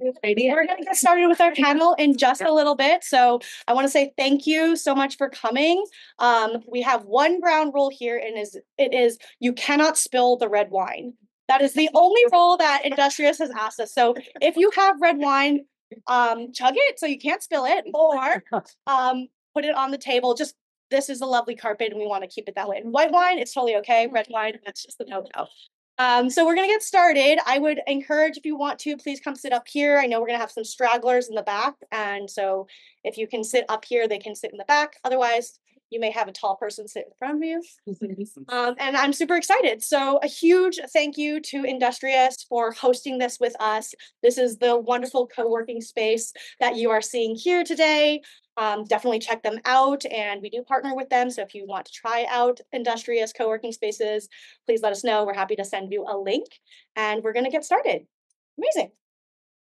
We're going to get started with our panel in just a little bit. So I want to say thank you so much for coming. We have one ground rule here, and it is you cannot spill the red wine. That is the only rule that Industrious has asked us. So if you have red wine, chug it so you can't spill it, or put it on the table. Just this is a lovely carpet, and we want to keep it that way. And white wine, it's totally okay. Red wine, that's just the no-no. So we're going to get started. I would encourage, if you want to, please come sit up here. I know we're going to have some stragglers in the back. And so if you can sit up here, they can sit in the back. Otherwise, you may have a tall person sit in front of you. And I'm super excited. So a huge thank you to Industrious for hosting this with us. This is the wonderful co-working space that you are seeing here today. Definitely check them out, and we do partner with them. So if you want to try out Industrious co-working spaces, please let us know. We're happy to send you a link, and we're going to get started. Amazing.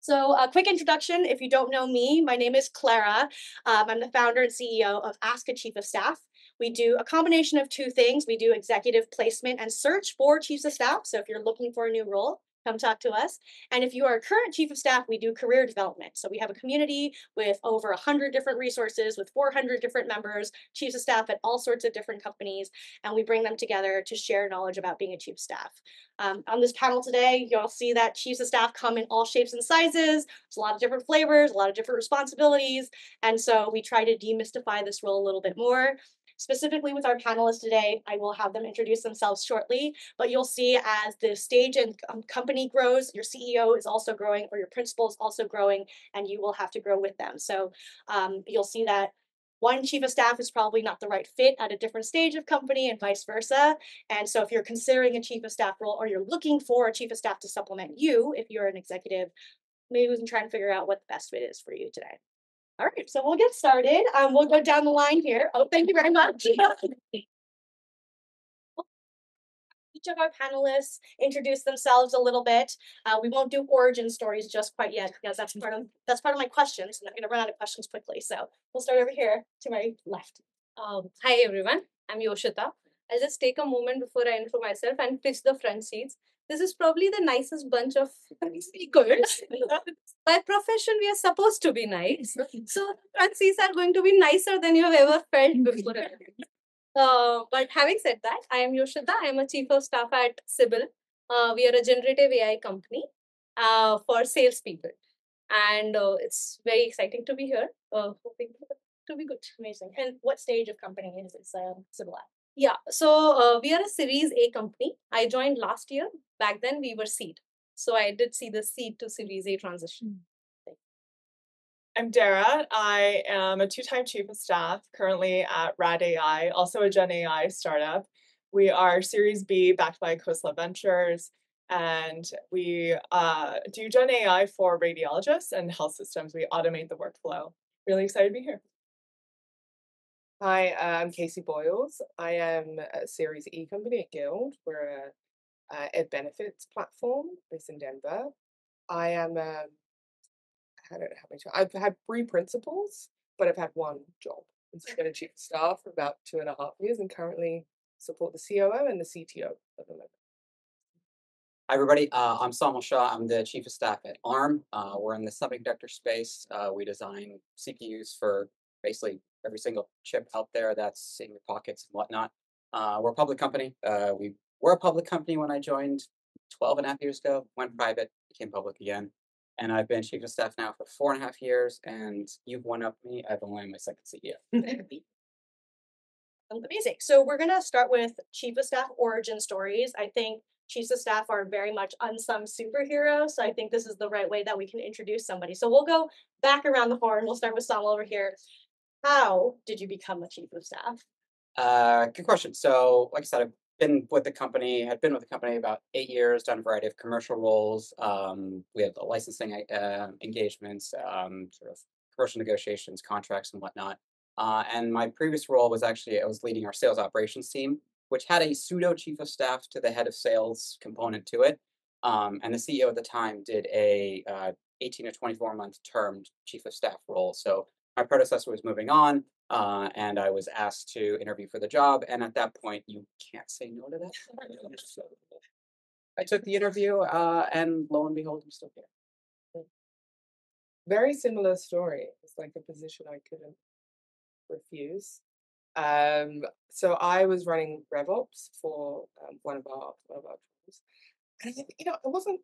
So a quick introduction. If you don't know me, my name is Clara. I'm the founder and CEO of Ask a Chief of Staff. We do a combination of two things. We do executive placement and search for chiefs of staff. So if you're looking for a new role, come talk to us. And if you are a current chief of staff, we do career development. So we have a community with over 100 different resources, with 400 different members, chiefs of staff at all sorts of different companies, and we bring them together to share knowledge about being a chief of staff. On this panel today, you'll see that chiefs of staff come in all shapes and sizes. There's a lot of different flavors, a lot of different responsibilities. And so we try to demystify this role a little bit more. Specifically with our panelists today, I will have them introduce themselves shortly, but you'll see as the stage and company grows, your CEO is also growing, or your principal is also growing, and you will have to grow with them. So you'll see that one chief of staff is probably not the right fit at a different stage of company and vice versa. And so if you're considering a chief of staff role, or you're looking for a chief of staff to supplement you, if you're an executive, maybe we can try and figure out what the best fit is for you today. All right, so we'll get started. We'll go down the line here. Oh, thank you very much. Each of our panelists introduce themselves a little bit. We won't do origin stories just quite yet, because that's part of my questions, and I'm going to run out of questions quickly. So we'll start over here to my left. Hi everyone, I'm Yoshita. I'll just take a moment before I intro myself and pitch the front seats. This is probably the nicest bunch of speakers. By profession, we are supposed to be nice. So front seats are going to be nicer than you have ever felt before. But having said that, I am Yoshita. I am a chief of staff at Sybil. We are a generative AI company for salespeople. And it's very exciting to be here. Hoping to be good. Amazing. And what stage of company is Sybil at? Yeah, so we are a Series A company. I joined last year. Back then, we were seed. So I did see the seed to Series A transition. I'm Dara. I am a two-time chief of staff currently at Rad AI, also a Gen AI startup. We are Series B backed by Khosla Ventures, and we do Gen AI for radiologists and health systems. We automate the workflow. Really excited to be here. Hi, I'm Casey Boyles. I am a Series E company at Guild. We're a ed benefits platform based in Denver. I am, I don't know how many times. I've had 3 principals, but I've had 1 job. I've been a chief of staff for about 2.5 years and currently support the COO and the CTO at the moment. Hi, everybody. I'm Samal Shah. I'm the chief of staff at ARM. We're in the semiconductor space. We design CPUs for basically every single chip out there that's in your pockets and whatnot. We're a public company. We were a public company when I joined 12.5 years ago, went private, became public again. And I've been chief of staff now for 4.5 years, and you've one-upped me. I've only my second CEO. Amazing. So we're going to start with chief of staff origin stories. I think chiefs of staff are very much unsung superheroes. So I think this is the right way that we can introduce somebody. So we'll go back around the horn. We'll start with Samal over here. How did you become a chief of staff? Good question. So, like I said, I've been with the company, had been with the company about 8 years, done a variety of commercial roles. We have licensing engagements, sort of commercial negotiations, contracts, and whatnot. And my previous role was actually, I was leading our sales operations team, which had a pseudo chief of staff to the head of sales component to it. And the CEO at the time did a 18 to 24 month termed chief of staff role. So my predecessor was moving on, and I was asked to interview for the job. And at that point, you can't say no to that. So I took the interview, and lo and behold, I'm still here. very similar story. It's like a position I couldn't refuse. So I was running RevOps for one of our tools, and it wasn't.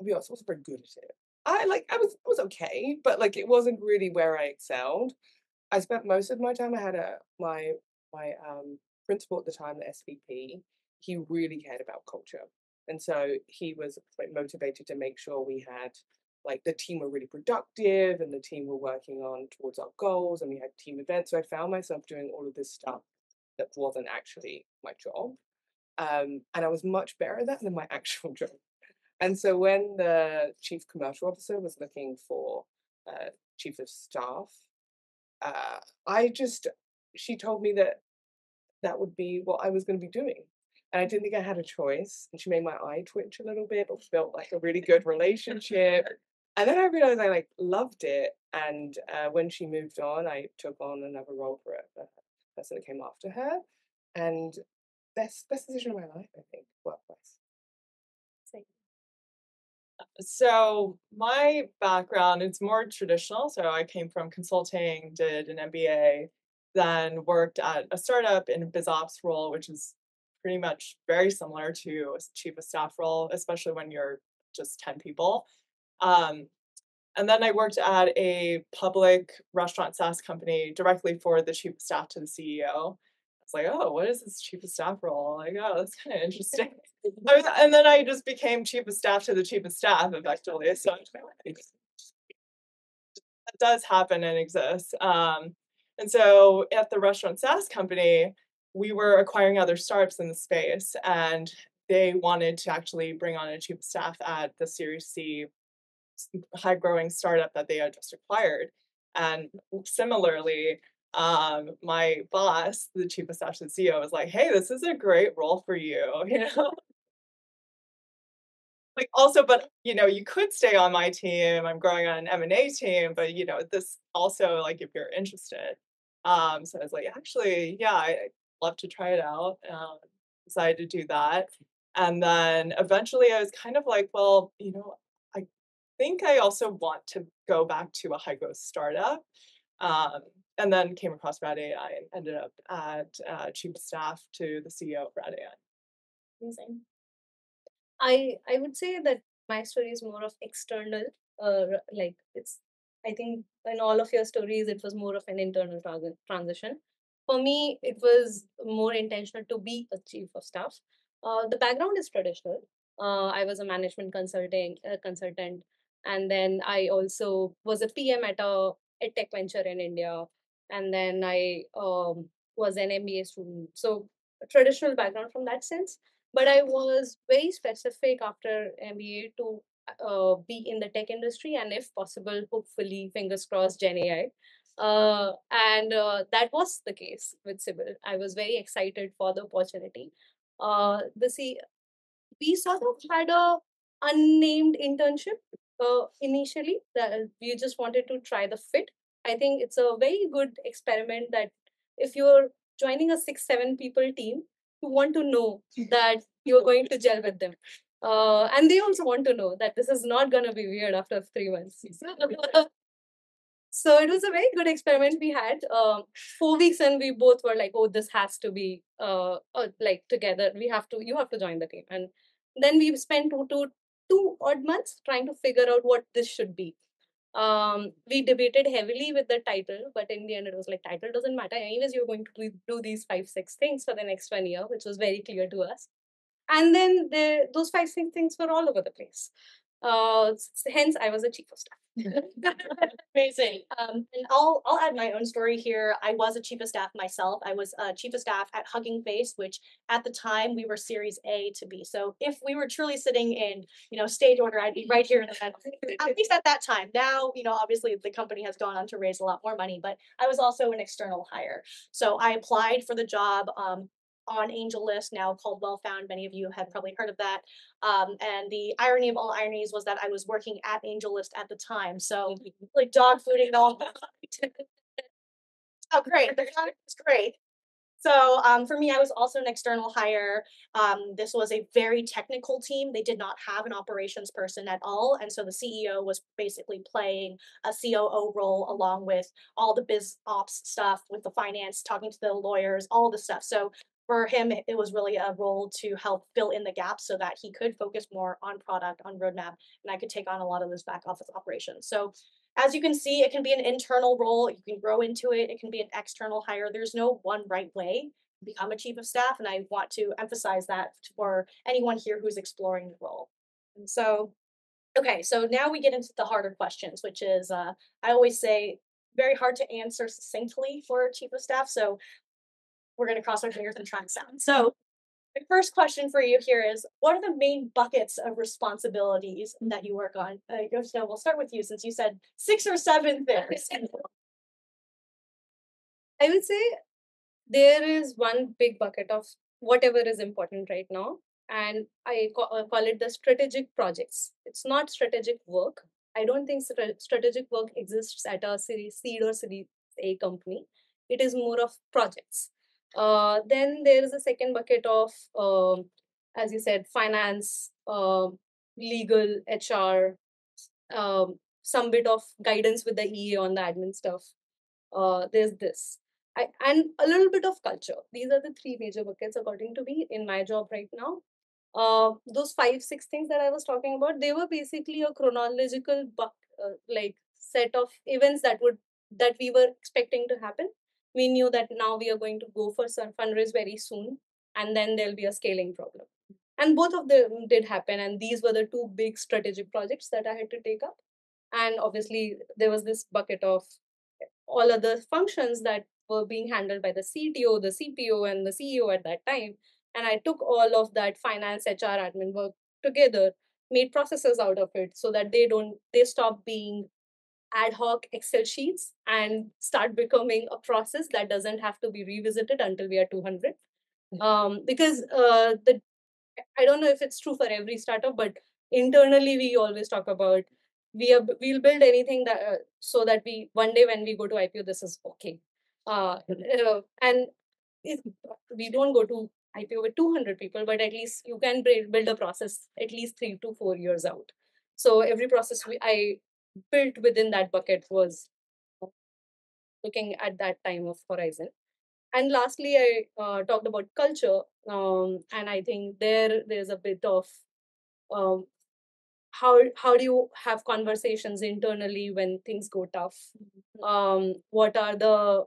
I'll be honest, I wasn't very good at it. I was okay, but like it wasn't really where I excelled. I spent most of my time. I had my principal at the time, the SVP. He really cared about culture, and so he was like motivated to make sure we had like the team were really productive and the team were working on towards our goals, and we had team events. So I found myself doing all of this stuff that wasn't actually my job, and I was much better at that than my actual job. And so when the chief commercial officer was looking for chief of staff, uh, I just she told me that that would be what I was going to be doing. And I didn't think I had a choice. And she made my eye twitch a little bit, but built like a really good relationship. And then I realized I like loved it. And when she moved on, I took on another role for a person that came after her. And best decision of my life, I think, work-wise. So my background is more traditional. So I came from consulting, did an MBA, then worked at a startup in a biz ops role, which is pretty much very similar to a chief of staff role, especially when you're just 10 people. And then I worked at a public restaurant SaaS company directly for the chief of staff to the CEO. I was like, oh, what is this chief of staff role? Like, oh, that's kind of interesting. And then I just became chief of staff to the chief of staff effectively. So that does happen and exists. And so at the restaurant SaaS company, we were acquiring other startups in the space, and they wanted to actually bring on a chief of staff at the Series C high growing startup that they had just acquired. And similarly, my boss, the chief of staff and CEO, was like, hey, this is a great role for you, like also, but you could stay on my team. I'm growing on an M&A team, but this also, like, if you're interested. So I was like, actually, yeah, I'd love to try it out. Decided to do that. And then eventually I was kind of like, well, I think I also want to go back to a high growth startup. And then came across Rad AI and ended up at chief of staff to the CEO of Rad AI. Amazing. I would say that my story is more of external. Like it's, I think in all of your stories, it was more of an internal transition. For me, it was more intentional to be a chief of staff. The background is traditional. I was a management consultant, and then I also was a PM at a tech venture in India, and then I was an MBA student. So a traditional background from that sense, but I was very specific after MBA to be in the tech industry, and if possible, hopefully, fingers crossed, Gen AI. And that was the case with Sybil. I was very excited for the opportunity. We sort of had a unnamed internship initially that we just wanted to try the fit. I think it's a very good experiment that if you're joining a 6-7 people team, you want to know that you're going to gel with them. And they also want to know that this is not going to be weird after 3 months. So it was a very good experiment we had. 4 weeks and we both were like, oh, this has to be like together. You have to join the team. And then we spent two odd months trying to figure out what this should be. We debated heavily with the title, but in the end it was like, title doesn't matter. Anyways, you're going to do these 5-6 things for the next 1 year, which was very clear to us. And then those 5-6 things were all over the place. Hence, I was a chief of staff. Amazing. And I'll add my own story here. I was a chief of staff myself. I was a chief of staff at Hugging Face, which at the time we were Series A to B. So if we were truly sitting in, stage order, I'd be right here in the middle. At least at that time. Now, obviously the company has gone on to raise a lot more money, but I was also an external hire. So I applied for the job on AngelList, now called Well Found. Many of you have probably heard of that. And the irony of all ironies was that I was working at AngelList at the time. So like dog fooding all. Oh, great. The product was great. So for me, I was also an external hire. This was a very technical team. They did not have an operations person at all. And so the CEO was basically playing a COO role along with all the biz ops stuff, with the finance, talking to the lawyers, all the stuff. So for him, it was really a role to help fill in the gaps so that he could focus more on product, on roadmap, and I could take on a lot of this back office operations. So as you can see, it can be an internal role. You can grow into it. It can be an external hire. There's no one right way to become a chief of staff. And I want to emphasize that for anyone here who's exploring the role. And so, okay, so now we get into the harder questions, which is, I always say, very hard to answer succinctly for a chief of staff. So we're going to cross our fingers and try and sound. So the first question for you here is, what are the main buckets of responsibilities that you work on? So we'll start with you, since you said 6 or 7 things. I would say there is one big bucket of whatever is important right now, and I call it the strategic projects. It's not strategic work. I don't think strategic work exists at a series seed or series A company. It is more of projects. Then there is a second bucket of, as you said, finance, legal, HR, some bit of guidance with the EA on the admin stuff. There's this. And a little bit of culture. These are the 3 major buckets, according to me, in my job right now. Those 5, 6 things that I was talking about, they were basically a chronological like set of events that we were expecting to happen. We knew that now we are going to go for some fundraise very soon, and then there'll be a scaling problem. And both of them did happen, and these were the 2 big strategic projects that I had to take up. And obviously, there was this bucket of all other functions that were being handled by the CTO, the CPO, and the CEO at that time. And I took all of that finance, HR, admin work together, made processes out of it so that they stop being ad hoc Excel sheets and start becoming a process that doesn't have to be revisited until we are 200. Because I don't know if it's true for every startup, but internally we always talk about we'll build anything that so that we one day when we go to IPO, this is okay. And we don't go to IPO with 200 people, but at least you can build a process at least 3 to 4 years out. So every process I built within that bucket was looking at that time of horizon. And lastly, I talked about culture, and I think there's a bit of how do you have conversations internally when things go tough? What are the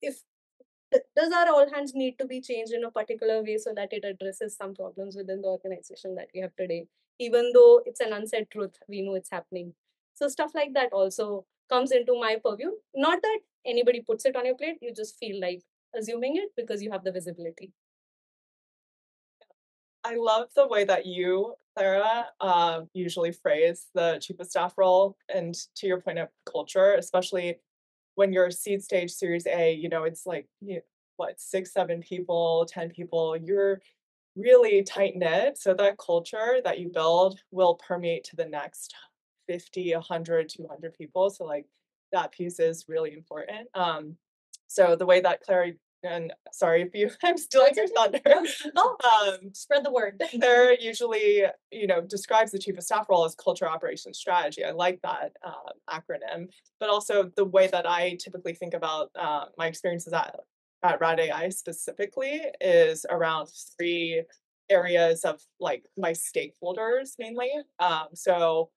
if does our all hands need to be changed in a particular way so that it addresses some problems within the organization that we have today, even though it's an unsaid truth, we know it's happening. So stuff like that also comes into my purview. Not that anybody puts it on your plate, you just feel like assuming it because you have the visibility. I love the way that you, Clara, usually phrase the chief of staff role. And to your point of culture, especially when you're seed stage Series A, it's like, 6, 7 people, 10 people, you're really tight knit. So that culture that you build will permeate to the next 50, 100, 200 people. So like that piece is really important. So the way that Clara, and sorry if you, I'm stealing your thunder. Spread the word. There usually, describes the chief of staff role as culture, operations, strategy. I like that acronym, but also the way that I typically think about my experiences at Rad AI specifically is around 3 areas of like my stakeholders mainly. So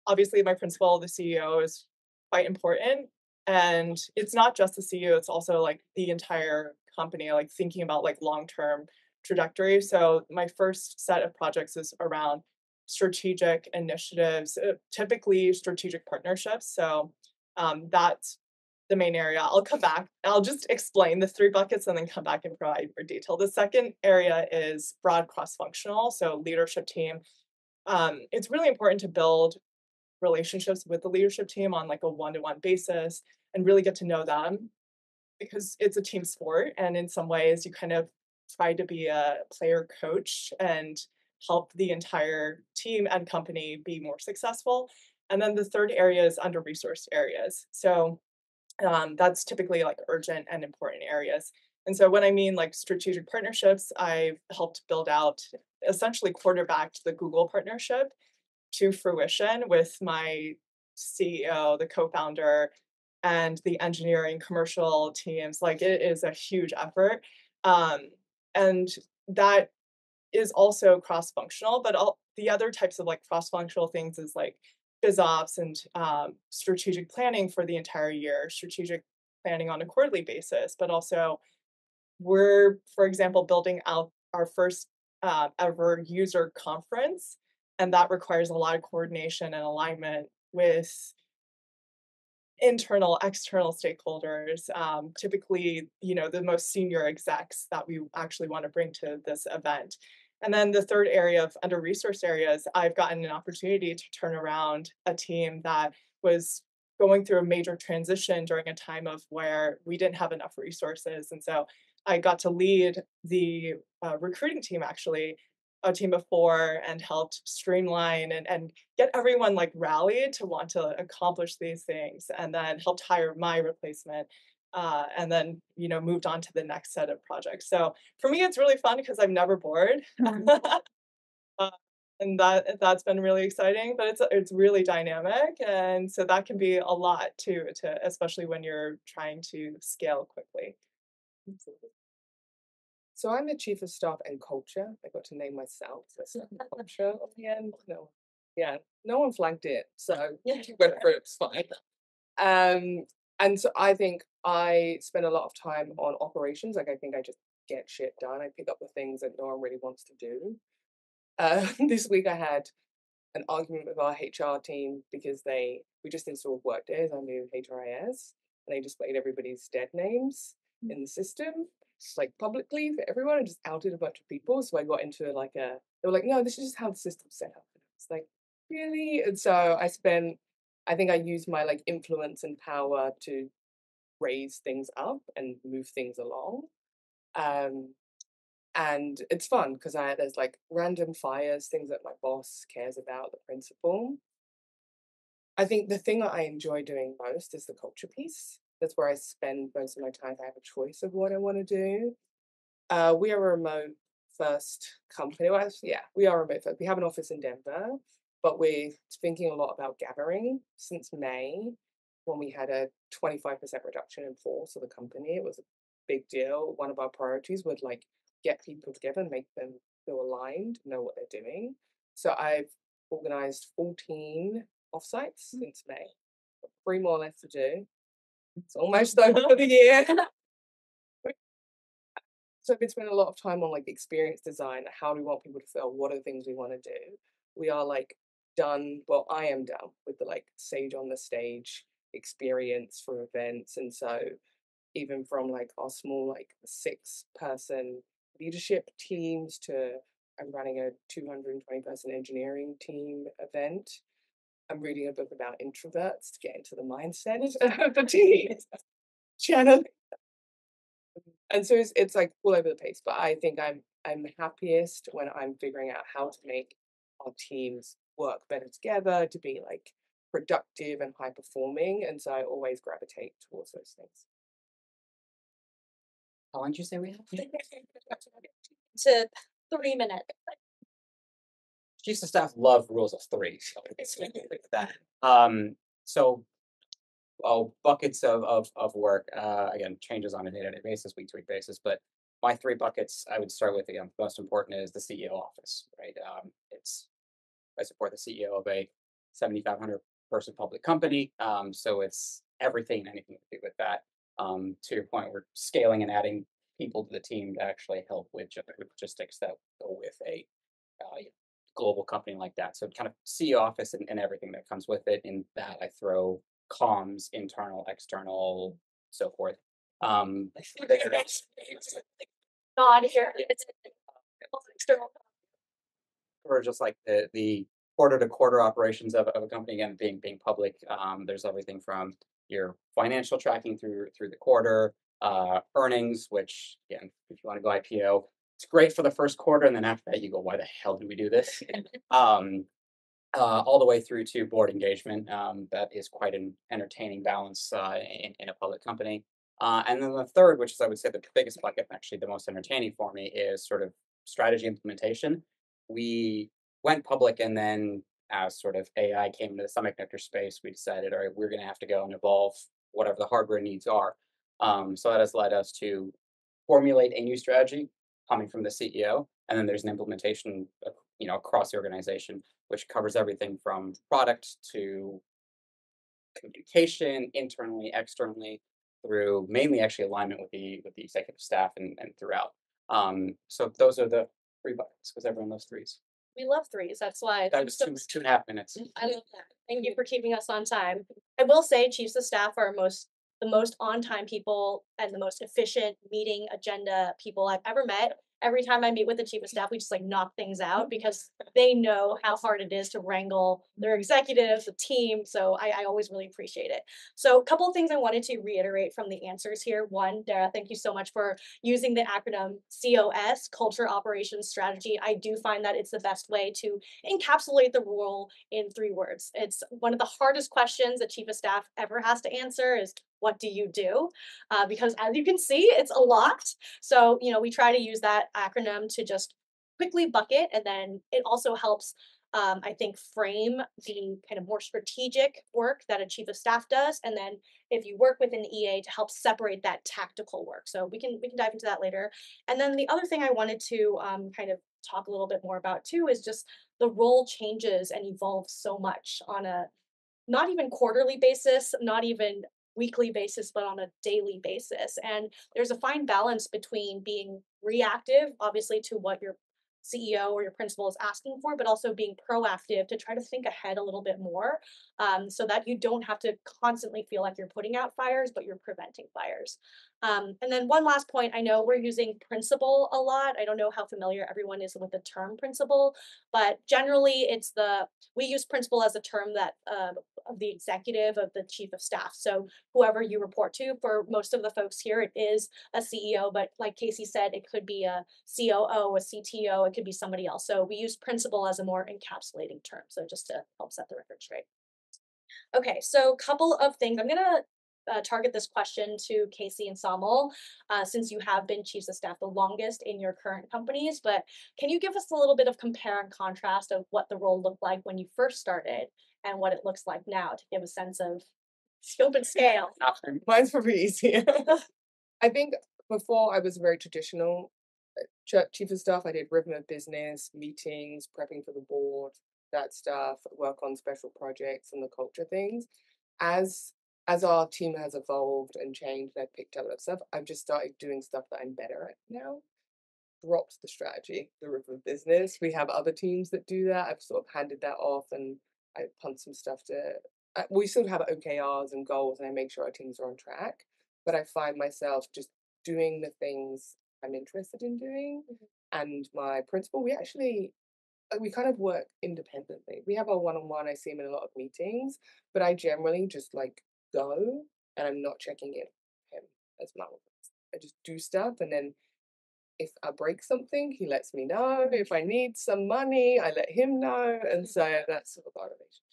obviously my principal, the CEO, is quite important. And it's not just the CEO, it's also like the entire company, like thinking about like long-term trajectory. So my first set of projects is around strategic initiatives, typically strategic partnerships. So that's the main area. I'll come back. I'll just explain the 3 buckets and then come back and provide more detail. The second area is broad cross-functional, so leadership team. It's really important to build relationships with the leadership team on like a one-to-one basis and really get to know them, because it's a team sport, and in some ways you kind of try to be a player coach and help the entire team and company be more successful. And then the third area is under-resourced areas. So that's typically like urgent and important areas. And so when I mean like strategic partnerships, I've helped build out, essentially quarterbacked the Google partnership to fruition with my CEO, the co-founder, and the engineering commercial teams. Like it is a huge effort. And that is also cross-functional, but all the other types of like cross-functional things is like BizOps and strategic planning for the entire year, strategic planning on a quarterly basis, but also we're, for example, building out our first ever user conference, and that requires a lot of coordination and alignment with internal, external stakeholders, typically, the most senior execs that we actually want to bring to this event. And then the third area of under-resourced areas, I've gotten an opportunity to turn around a team that was going through a major transition during a time of where we didn't have enough resources. And so I got to lead the recruiting team, actually, a team of 4, and helped streamline and get everyone like rallied to want to accomplish these things, and then helped hire my replacement, and then moved on to the next set of projects. So for me, it's really fun because I'm never bored. And that's been really exciting, but it's really dynamic, and so that can be a lot too, especially when you're trying to scale quickly. So I'm the chief of staff and culture. I got to name myself culture at the end. No, yeah, no one flagged it, so went for it. It's fine. And so I think I spend a lot of time on operations. Like I think I just get shit done. I pick up the things that no one really wants to do. This week I had an argument with our HR team because we just installed Workday as our new HRIS, and they displayed everybody's dead names in the system, like publicly for everyone, and just outed a bunch of people. So I got into they were like, no, this is just how the system's set up. And it's like, really? And so I think I used my like influence and power to raise things up and move things along. And it's fun because there's like random fires, things that my boss cares about, the principal. I think the thing that I enjoy doing most is the culture piece. That's where I spend most of my time. I have a choice of what I want to do. We are a remote first company. Well, yeah, we are remote first. We have an office in Denver, but we're thinking a lot about gathering since May, when we had a 25% reduction in force of the company. It was a big deal. One of our priorities would like get people together and make them feel aligned, know what they're doing. So I've organized 14 offsites since May. 3 more left to do. It's almost over for the year. So I've been spending a lot of time on like experience design. How do we want people to feel? What are the things we want to do? We are like done. Well, I am done with the like sage on the stage experience for events. And so even from like our small like 6-person leadership teams to I'm running a 220-person engineering team event. I'm reading a book about introverts to get into the mindset of the team. Channel. And so it's like all over the place. But I think I'm happiest when I'm figuring out how to make our teams work better together, to be like productive and high performing. And so I always gravitate towards those things. How long did you say we have? To 3 minutes. Chiefs of staff love rules of 3. So it's like that. So buckets of work, again, changes on a day-to-day basis, week-to-week basis, but my 3 buckets I would start with, again, the most important is the CEO office, right? I support the CEO of a 7,500 person public company, so it's everything and anything to do with that. To your point, we're scaling and adding people to the team to actually help with logistics that go with a global company like that. So kind of CEO office and everything that comes with it. In that, I throw comms, internal, external, so forth. Not here. It's external. Or just like the quarter-to-quarter operations of a company, again, being public. There's everything from your financial tracking through the quarter, earnings, which again, if you want to go IPO, it's great for the first quarter, and then after that you go, why the hell did we do this? All the way through to board engagement. That is quite an entertaining balance in a public company. And then the third, which is I would say the biggest bucket, and actually the most entertaining for me, is sort of strategy implementation. We went public, and then as sort of AI came into the semiconductor space, we decided, all right, we're going to have to go and evolve whatever the hardware needs are. So that has led us to formulate a new strategy coming from the CEO, and then there's an implementation, across the organization, which covers everything from product to communication, internally, externally, through mainly actually alignment with the executive staff and throughout. So those are the three buckets because everyone loves threes. We love threes. That's why That was 2.5 minutes. I love that. Thank you for keeping us on time. I will say chiefs of staff are the most on time people and the most efficient meeting agenda people I've ever met. Every time I meet with the chief of staff, we just like knock things out because they know how hard it is to wrangle their executives, the team. So I always really appreciate it. So a couple of things I wanted to reiterate from the answers here. One, Dara, thank you so much for using the acronym COS, Culture Operations Strategy. I do find that it's the best way to encapsulate the role in 3 words. It's one of the hardest questions that chief of staff ever has to answer is, what do you do? Because as you can see, it's a lot. So, we try to use that acronym to just quickly bucket, and then it also helps, I think, frame the kind of more strategic work that a chief of staff does, and then if you work with an EA to help separate that tactical work. So we can dive into that later. And then the other thing I wanted to kind of talk a little bit more about too is just the role changes and evolves so much on a not even quarterly basis, not even weekly basis, but on a daily basis. And there's a fine balance between being reactive, obviously, to what your CEO or your principal is asking for, but also being proactive to try to think ahead a little bit more, so that you don't have to constantly feel like you're putting out fires, but you're preventing fires. And then one last point, I know we're using principal a lot. I don't know how familiar everyone is with the term principal, but generally we use principal as a term that of the executive of the chief of staff. So whoever you report to, for most of the folks here, it is a CEO, but like Casey said, it could be a COO, a CTO, it could be somebody else. So we use principal as a more encapsulating term. So just to help set the record straight. Okay, so a couple of things. I'm gonna target this question to Casey and Samal, since you have been chiefs of staff the longest in your current companies, but can you give us a little bit of compare and contrast of what the role looked like when you first started and what it looks like now to give a sense of scope and scale? Mine's probably easier. I think before I was very traditional chief of staff. I did rhythm of business, meetings, prepping for the board, that stuff, work on special projects and the culture things. As our team has evolved and changed, and I've picked up that stuff, I've just started doing stuff that I'm better at now. Dropped the strategy, the rhythm of business. We have other teams that do that. I've sort of handed that off, and I punt some stuff to. We still have OKRs and goals, and I make sure our teams are on track. But I find myself just doing the things I'm interested in doing. And my principal, we kind of work independently. We have our one-on-one. I see him in a lot of meetings, but I generally just like go, and I'm not checking in him as much. I just do stuff, and then if I break something, he lets me know. If I need some money, I let him know, and so that's sort of our relationship.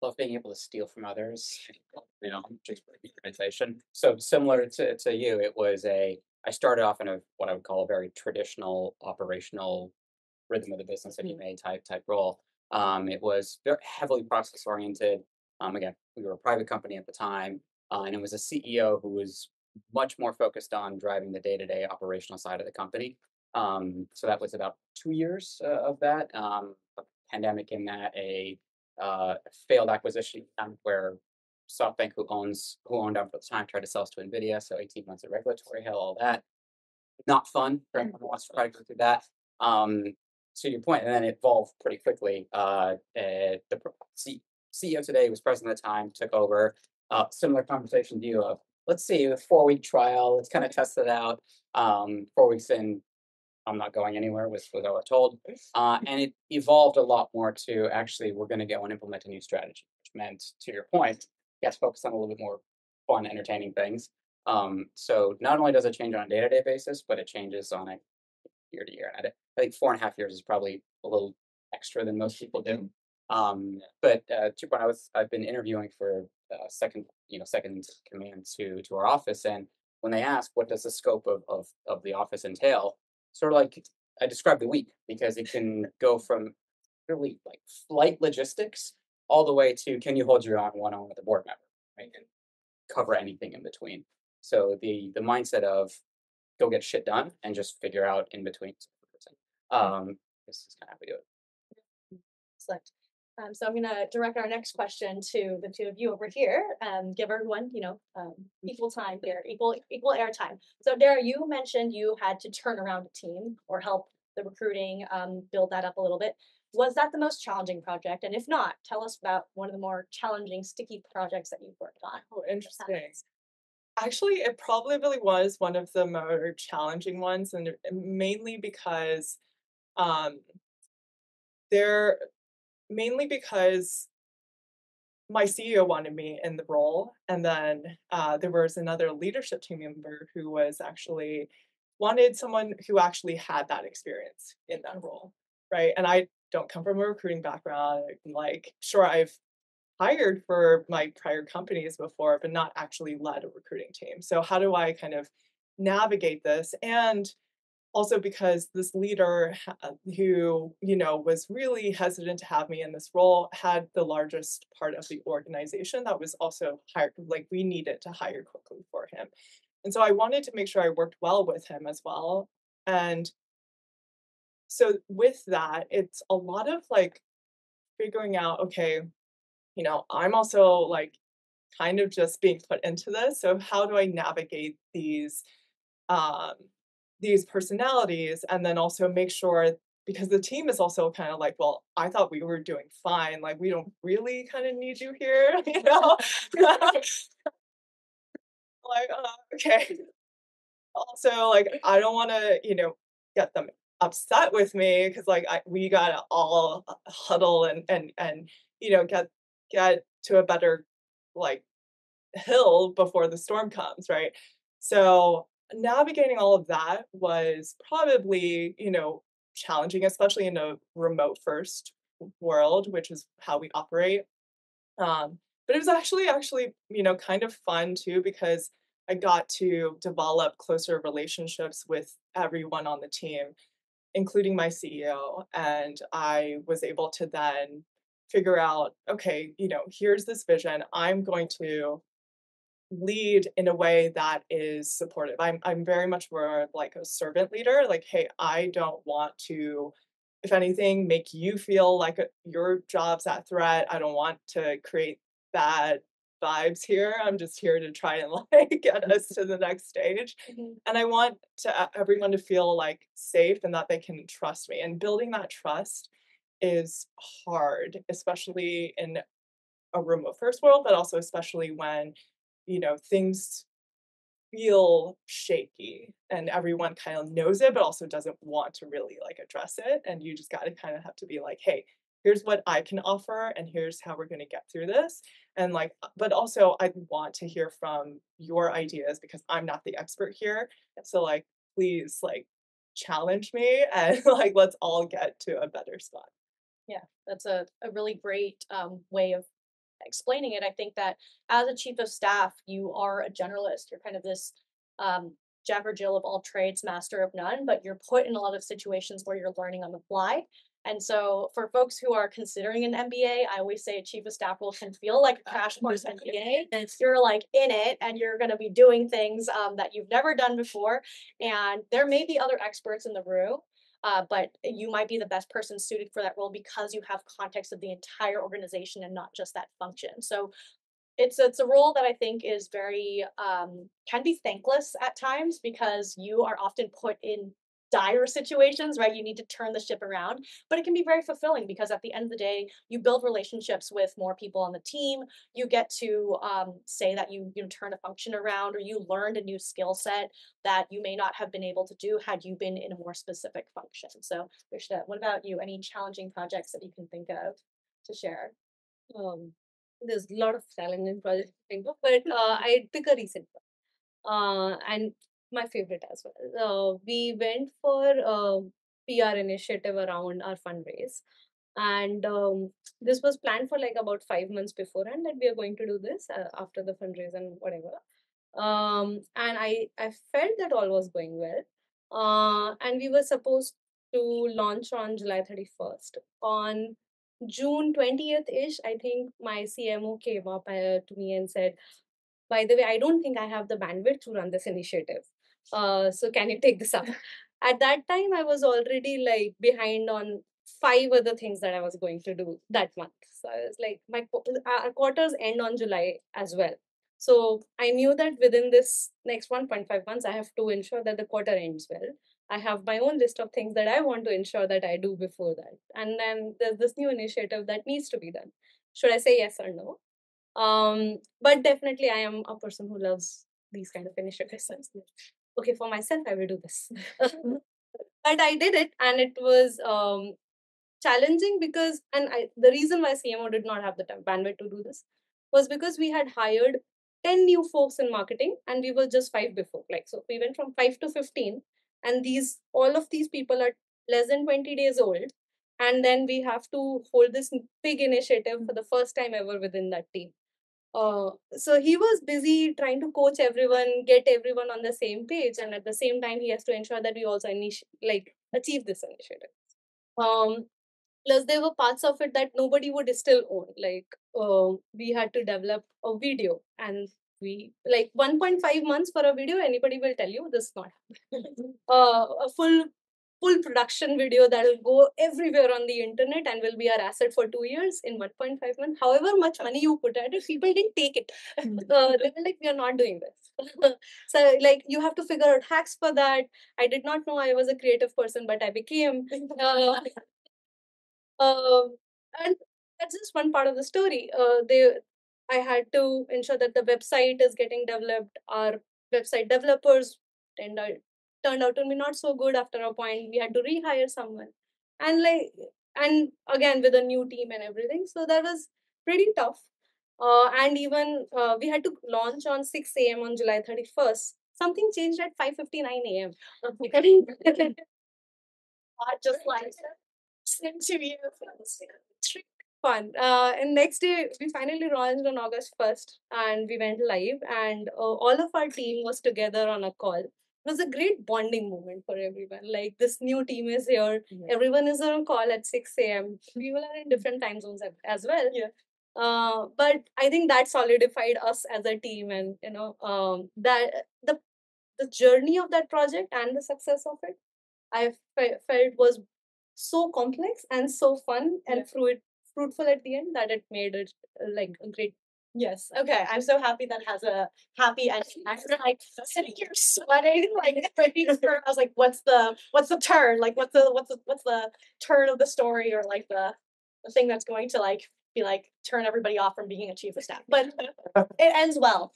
Love being able to steal from others, just for the organization. So similar to you, I started off in what I would call a very traditional operational rhythm of the business that you made type role. It was very heavily process oriented. Again, we were a private company at the time, and it was a CEO who was much more focused on driving the day-to-day operational side of the company. So that was about 2 years of that. A pandemic in that, a failed acquisition where SoftBank, who owned them for the time, tried to sell us to NVIDIA. So 18 months of regulatory hell, all that. Not fun for anyone who wants to try to go through that. To your point, and then it evolved pretty quickly. The CEO today was president at the time, took over. Similar conversation to you of, let's see, a 4-week trial, let's kind of test it out. 4 weeks in, I'm not going anywhere, was what I was told. And it evolved a lot more to actually, we're going to go and implement a new strategy, which meant, to your point, yes, focus on a little bit more fun, entertaining things. So not only does it change on a day-to-day basis, but it changes on a year to year. And I think 4.5 years is probably a little extra than most people do. But to your point, I've been interviewing for second command to our office, and when they ask what does the scope of the office entail, sort of like I described the week, because it can go from really like flight logistics all the way to can you hold your own one-on-one with a board member, right? And cover anything in between. So the mindset of go get shit done and just figure out in between. This is kind of how we do it. Excellent. So I'm going to direct our next question to the two of you over here. Give everyone, equal time here, equal airtime. So Dara, you mentioned you had to turn around a team or help the recruiting build that up a little bit. Was that the most challenging project? And if not, tell us about one of the more challenging, sticky projects that you've worked on. Oh, interesting. Actually, it probably was one of the more challenging ones, and mainly because my CEO wanted me in the role, and then there was another leadership team member who was actually wanted someone who actually had that experience in that role, right? And I don't come from a recruiting background. Like, sure, I've hired for my prior companies before, but not actually led a recruiting team. So how do I kind of navigate this? And also because this leader who was really hesitant to have me in this role had the largest part of the organization that was also hired, like we needed to hire quickly for him. And so I wanted to make sure I worked well with him as well. And so with that, it's a lot of like figuring out, okay, I'm also like kind of just being put into this. So how do I navigate these personalities, and then also make sure, because the team is also kind of like, well, I thought we were doing fine. Like we don't really kind of need you here, like, okay. Also, like, I don't want to, get them upset with me because like we gotta all huddle and get to a better like hill before the storm comes, right? So navigating all of that was probably, challenging, especially in a remote first world, which is how we operate. But it was actually, kind of fun too, because I got to develop closer relationships with everyone on the team, including my CEO. And I was able to then figure out, okay, here's this vision. I'm going to lead in a way that is supportive. I'm very much more like a servant leader. Like, hey, I don't want to, if anything, make you feel like your job's at threat. I don't want to create bad vibes here. I'm just here to try and like get us to the next stage. And I want everyone to feel like safe and that they can trust me. And building that trust is hard, especially in a remote first world, but also especially when things feel shaky and everyone kind of knows it, but also doesn't want to really like address it. And you just got to kind of have to be like, hey, here's what I can offer, and here's how we're going to get through this. And like, but also I want to hear from your ideas because I'm not the expert here. So like, please like challenge me and like, let's all get to a better spot. Yeah, that's a really great way of explaining it. I think that as a chief of staff, you are a generalist. You're kind of this Jack or Jill of all trades, master of none, but you're put in a lot of situations where you're learning on the fly. And so for folks who are considering an MBA, I always say a chief of staff role can feel like a crash course MBA. And you're like in it and you're going to be doing things that you've never done before. And there may be other experts in the room. But you might be the best person suited for that role because you have context of the entire organization and not just that function. So it's a role that I think is very can be thankless at times because you are often put in dire situations, right? You need to turn the ship around, but it can be very fulfilling because at the end of the day, you build relationships with more people on the team. You get to say that you turn a function around or you learned a new skill set that you may not have been able to do had you been in a more specific function. So, Rishta, what about you? Any challenging projects that you can think of to share? There's a lot of challenging projects to think of, but I pick a recent one. And my favorite as well. We went for a PR initiative around our fundraise. And this was planned for like about 5 months beforehand that we are going to do this after the fundraise and whatever. And I felt that all was going well. And we were supposed to launch on July 31st. On June 20th ish, I think my CMO came up to me and said, by the way, I don't think I have the bandwidth to run this initiative. So can you take this up? At that time, I was already like behind on 5 other things that I was going to do that month. So I was like, our quarters end on July as well. So I knew that within this next 1.5 months, I have to ensure that the quarter ends well. I have my own list of things that I want to ensure that I do before that. And then there's this new initiative that needs to be done. Should I say yes or no? But definitely I am a person who loves these kind of initiatives. Okay, for myself, I will do this. But I did it, and it was challenging because, the reason why CMO did not have the bandwidth to do this was because we had hired 10 new folks in marketing, and we were just 5 before. Like, so we went from 5 to 15, and all of these people are less than 20 days old. And then we have to hold this big initiative for the first time ever within that team. So he was busy trying to coach everyone, get everyone on the same page, and at the same time, he has to ensure that we also achieve this initiative. Plus, there were parts of it that nobody would still own. Like we had to develop a video, and we like 1.5 months for a video. Anybody will tell you this is not a full production video that will go everywhere on the internet and will be our asset for 2 years in 1.5 months. However much money you put at it, people didn't take it. They were like, we are not doing this. So like you have to figure out hacks for that. I did not know I was a creative person, but I became. And that's just one part of the story. I had to ensure that the website is getting developed. Our website developers turned out to be not so good after a point. We had to rehire someone, and again with a new team and everything. So that was pretty tough. And even we had to launch on 6 a.m. on July 31st. Something changed at 5:59 a.m. Just like interview. Fun. And next day, we finally launched on August 1st and we went live, and all of our team was together on a call. It was a great bonding moment for everyone. Like, this new team is here, everyone is on a call at 6 a.m. People are in different time zones as well. Yeah. But I think that solidified us as a team, and that the journey of that project and the success of it, I felt was so complex and so fun and fruitful at the end that it made it like a great. Yes. Okay. I'm so happy that has a happy ending. I was like sitting here sweating, like ready for. I was like, what's the turn? Like, what's the turn of the story, or like the thing that's going to like be like turn everybody off from being a chief of staff? But it ends well.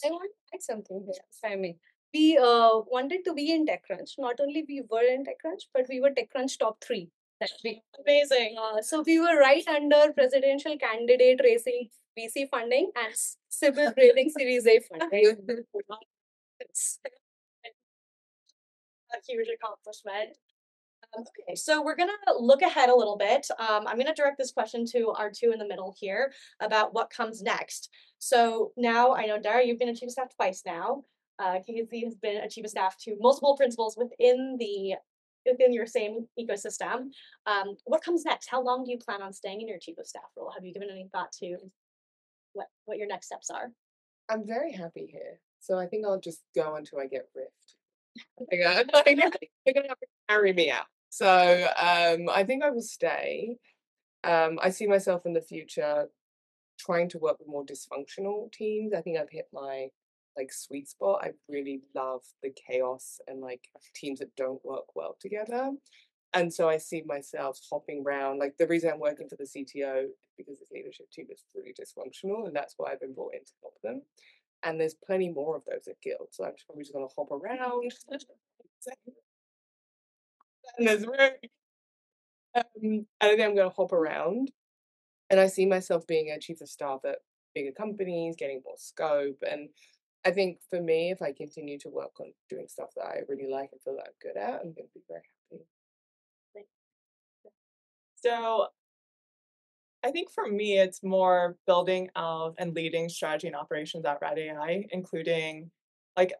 I want to add something here, if I may. We wanted to be in TechCrunch. Not only we were in TechCrunch, but we were TechCrunch top 3 that week. Amazing. So we were right under presidential candidate racing VC funding and civil raising Series A funding. It's a huge accomplishment. Okay, so we're gonna look ahead a little bit. I'm gonna direct this question to our two in the middle here about what comes next. So now I know, Dara, you've been a chief of staff twice now. KZ has been a chief of staff to multiple principals within your same ecosystem. What comes next? How long do you plan on staying in your chief of staff role? Have you given any thought to what your next steps are? I'm very happy here, so I think I'll just go until I get riffed. You're gonna have to carry me out. So I think I will stay. I see myself in the future trying to work with more dysfunctional teams. I think I've hit my sweet spot. I really love the chaos and like teams that don't work well together. And so I see myself hopping around. Like, the reason I'm working for the CTO is because his leadership team is really dysfunctional, and that's why I've been brought in to help them. And there's plenty more of those at Guild, so I'm probably just gonna hop around. And there's I think I'm gonna hop around, and I see myself being a chief of staff at bigger companies, getting more scope. And I think for me, if I continue to work on doing stuff that I really like and feel that I'm good at, I'm gonna be very happy. So I think for me, it's more building out and leading strategy and operations at Rad AI, including like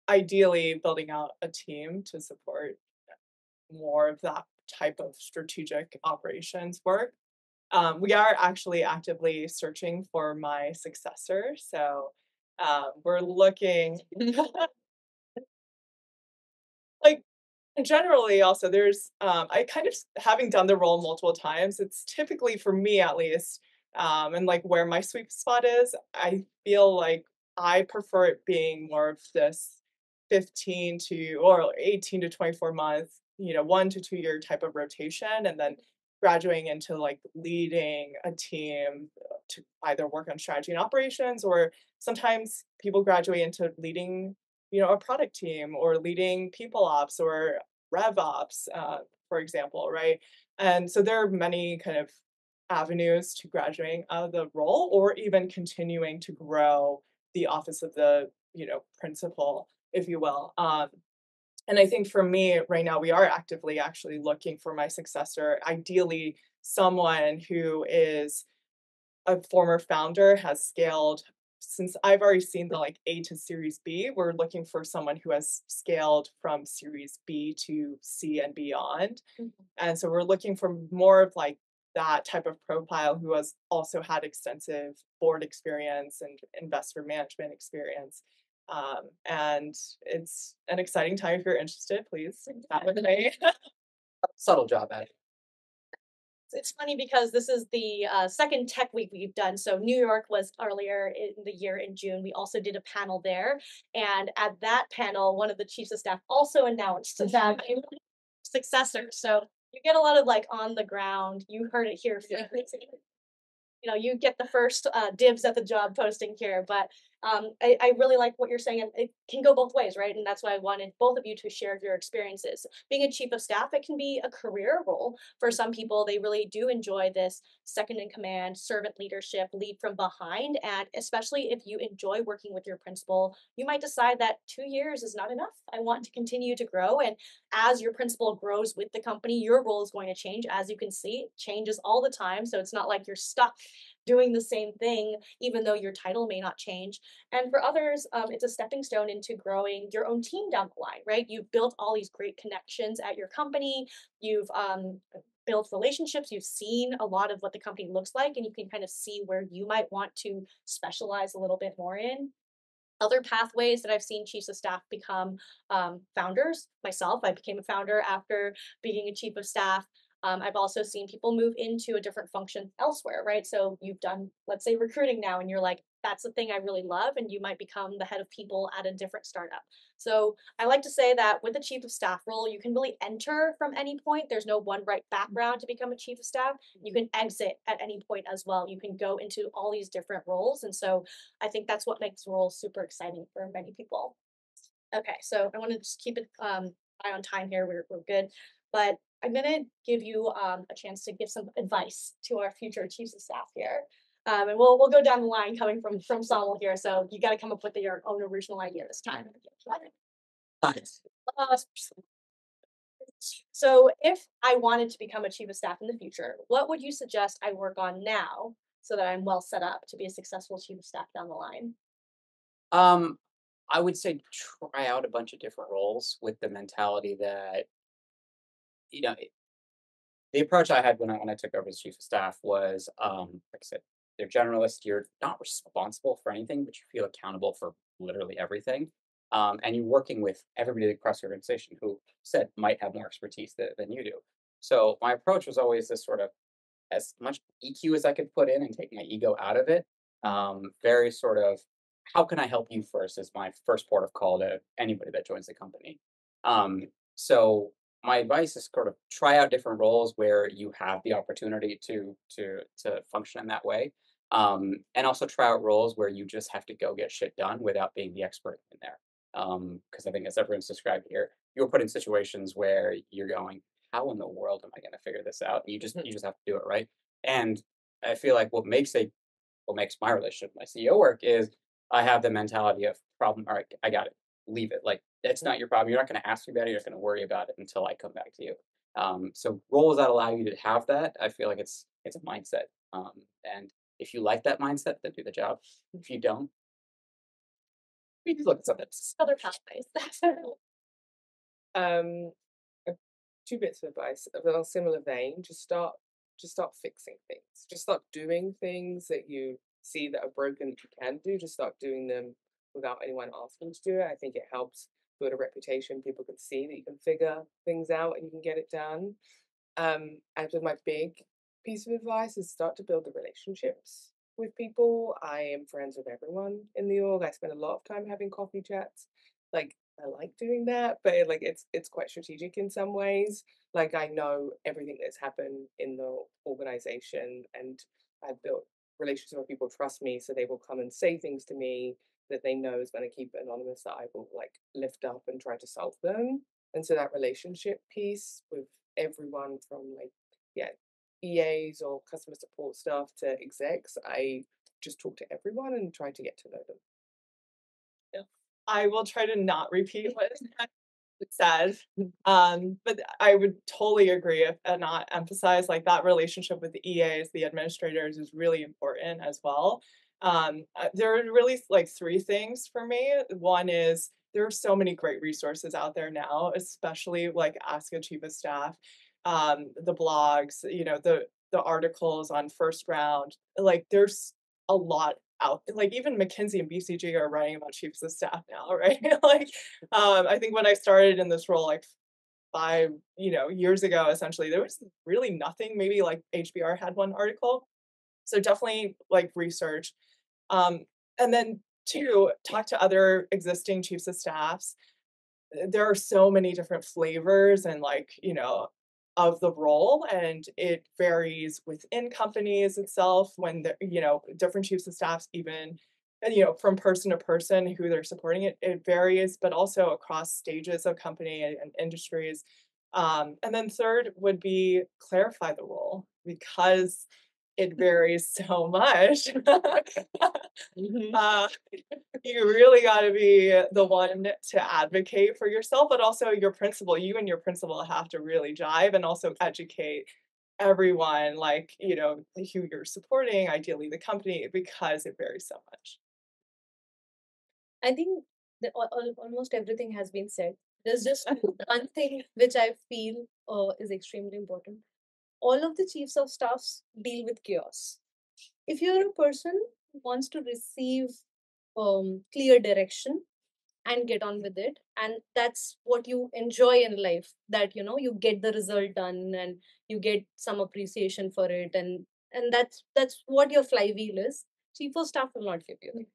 ideally building out a team to support more of that type of strategic operations work. We are actually actively searching for my successor. So we're looking like and generally also there's I kind of having done the role multiple times, it's typically for me at least, and like where my sweet spot is, I feel like I prefer it being more of this 15 to or 18 to 24 month, 1 to 2 year type of rotation, and then graduating into like leading a team to either work on strategy and operations, or sometimes people graduate into leading a product team or leading people ops or rev ops, for example, right? And so there are many kind of avenues to graduating out of the role or even continuing to grow the office of the, principal, if you will. And I think for me right now, we are actively actually looking for my successor, ideally someone who is a former founder, has scaled. Since I've already seen the like A to Series B, we're looking for someone who has scaled from Series B to C and beyond. And so we're looking for more of like that type of profile who has also had extensive board experience and investor management experience. And it's an exciting time. If you're interested, please chat with me. Subtle job at it. It's funny because this is the second tech week we've done. So New York was earlier in the year in June. We also did a panel there. And at that panel, one of the chiefs of staff also announced that a successor. So you get a lot of like on the ground. You heard it here. You get the first dibs at the job posting here, but I really like what you're saying, and it can go both ways, right? And that's why I wanted both of you to share your experiences. Being a chief of staff, it can be a career role. For some people, they really do enjoy this second in command, servant leadership, lead from behind. And especially if you enjoy working with your principal, you might decide that 2 years is not enough. I want to continue to grow. And as your principal grows with the company, your role is going to change. As you can see, it changes all the time. So it's not like you're stuck doing the same thing, even though your title may not change. And for others, it's a stepping stone into growing your own team down the line, right? You've built all these great connections at your company. You've built relationships. You've seen a lot of what the company looks like, and you can kind of see where you might want to specialize a little bit more in. Other pathways that I've seen chiefs of staff become founders. Myself, I became a founder after being a chief of staff. I've also seen people move into a different function elsewhere, right? So you've done, let's say, recruiting now, and you're like, that's the thing I really love, and you might become the head of people at a different startup. So I like to say that with a chief of staff role, you can really enter from any point. There's no one right background to become a chief of staff. You can exit at any point as well. You can go into all these different roles. And so I think that's what makes roles super exciting for many people. Okay, so I want to just keep it eye on time here. We're good. But I'm going to give you a chance to give some advice to our future chiefs of staff here. And we'll go down the line coming from Samuel here. So you got to come up with your own original idea this time. So if I wanted to become a chief of staff in the future, what would you suggest I work on now so that I'm well set up to be a successful chief of staff down the line? I would say try out a bunch of different roles with the mentality that, you know, the approach I had when I took over as chief of staff was, like I said, they're generalist. You're not responsible for anything, but you feel accountable for literally everything. And you're working with everybody across the organization who said might have more expertise than you do. So my approach was always this sort of as much EQ as I could put in and take my ego out of it. Very sort of, how can I help you first is my first port of call to anybody that joins the company. So my advice is sort of try out different roles where you have the opportunity to function in that way. And also try out roles where you just have to go get shit done without being the expert in there. Because I think as everyone's described here, you're put in situations where you're going, how in the world am I going to figure this out? And you just have to do it, right? And I feel like what makes my relationship with my CEO work is I have the mentality of problem. All right, I got it. Leave it. Like that's not your problem. You're not going to ask me about it. You're not going to worry about it until I come back to you. So roles that allow you to have that, I feel like it's a mindset. And if you like that mindset, then do the job. If you don't, you just look at something else. Other pathways. Um, uh, two bits of advice of a similar vein. Just start fixing things. Just start doing things that you see that are broken that you can do. Just start doing them without anyone asking to do it. I think it helps build a reputation. People can see that you can figure things out and you can get it done. And with my big piece of advice is start to build the relationships with people. I am friends with everyone in the org. I spend a lot of time having coffee chats. Like I like doing that, but it's quite strategic in some ways. Like I know everything that's happened in the organization, and I've built relationships where people trust me, so they will come and say things to me that they know is going to keep anonymous, that I will like lift up and try to solve them. And so that relationship piece with everyone from like EAs or customer support staff to execs, I just talk to everyone and try to get to know them. I will try to not repeat what it said, but I would totally agree and not emphasize like that relationship with the EAs, the administrators, is really important as well. There are really like three things for me. One is there are so many great resources out there now, especially like Ask a Chief of Staff, the blogs, the articles on First Round. Like there's a lot out, like even McKinsey and BCG are writing about chiefs of staff now, right? Like I think when I started in this role like 5 years ago, essentially there was really nothing. Maybe like HBR had one article. So definitely like research. And then two, talk to other existing chiefs of staffs. There are so many different flavors and like of the role, and it varies within companies itself when the different chiefs of staffs, even and from person to person who they're supporting, it varies, but also across stages of company and industries. And then third would be clarify the role, because it varies so much. You really got to be the one to advocate for yourself, but also you and your principal have to really jive and also educate everyone, like, who you're supporting, ideally the company, because it varies so much. I think that almost everything has been said. There's just one thing which I feel is extremely important. All of the chiefs of staffs deal with chaos. If you're a person who wants to receive clear direction and get on with it, and that's what you enjoy in life, that you get the result done and you get some appreciation for it, and that's what your flywheel is. Chief of staff will not give you.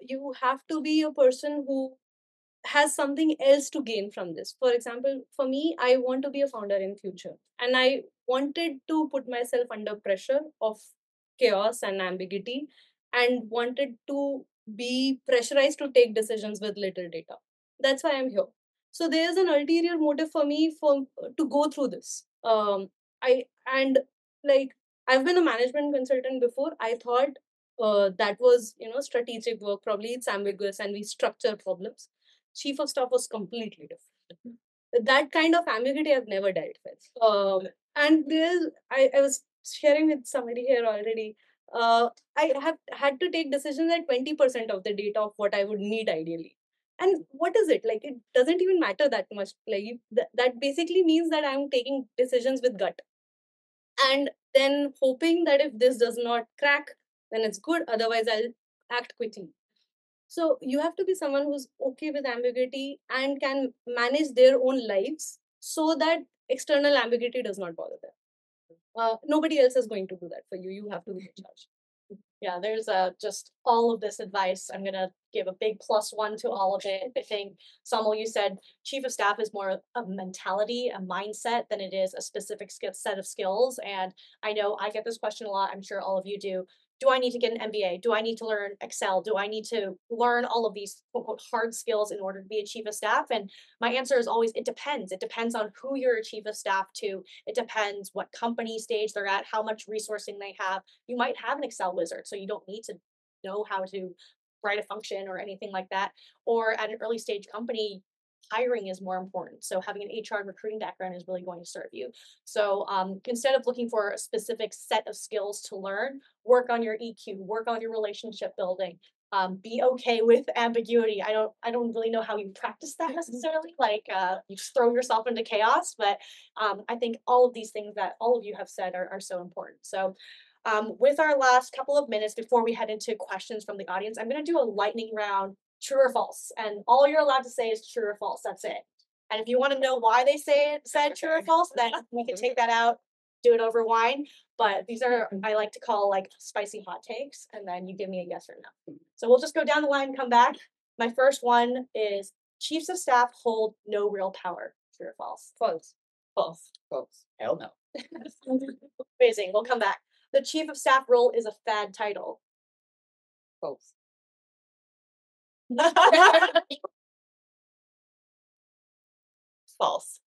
You have to be a person who has something else to gain from this. For example, for me, I want to be a founder in future, and I wanted to put myself under pressure of chaos and ambiguity, and wanted to be pressurized to take decisions with little data. That's why I'm here. So there's an ulterior motive for me for to go through this. I and like I've been a management consultant before. I thought that was strategic work. Probably it's ambiguous and we structure problems. Chief of staff was completely different. That kind of ambiguity I've never dealt with. And I was sharing with somebody here already. I have had to take decisions at 20% of the data of what I would need ideally. And what is it? Like, it doesn't even matter that much. Like, that basically means that I'm taking decisions with gut. And then hoping that if this does not crack, then it's good. Otherwise, I'll act quickly. So you have to be someone who's okay with ambiguity and can manage their own lives so that external ambiguity does not bother them. Nobody else is going to do that for you. You have to be in charge. Yeah, there's just all of this advice. I'm gonna give a big +1 to all of it. I think, Samuel, you said chief of staff is more a mentality, a mindset, than it is a specific set of skills. And I know I get this question a lot. I'm sure all of you do. Do I need to get an MBA? Do I need to learn Excel? Do I need to learn all of these quote unquote hard skills in order to be a chief of staff? And my answer is always it depends. It depends on who you're a chief of staff to. It depends what company stage they're at, how much resourcing they have. You might have an Excel wizard, so you don't need to know how to write a function or anything like that. Or at an early stage company, hiring is more important. So having an HR and recruiting background is really going to serve you. So instead of looking for a specific set of skills to learn, work on your EQ, work on your relationship building. Be okay with ambiguity. I don't really know how you practice that necessarily. Like you just throw yourself into chaos, but I think all of these things that all of you have said are so important. So with our last couple of minutes before we head into questions from the audience, I'm going to do a lightning round, true or false, and all you're allowed to say is true or false. That's it. And if you want to know why they said true or false, then we can take that out, do it over wine. But these are, I like to call like spicy hot takes, and then you give me a yes or no. So we'll just go down the line and come back. My first one is chiefs of staff hold no real power. True or false? False. False. False. Hell no. Amazing. We'll come back. The chief of staff role is a fad title. False. False.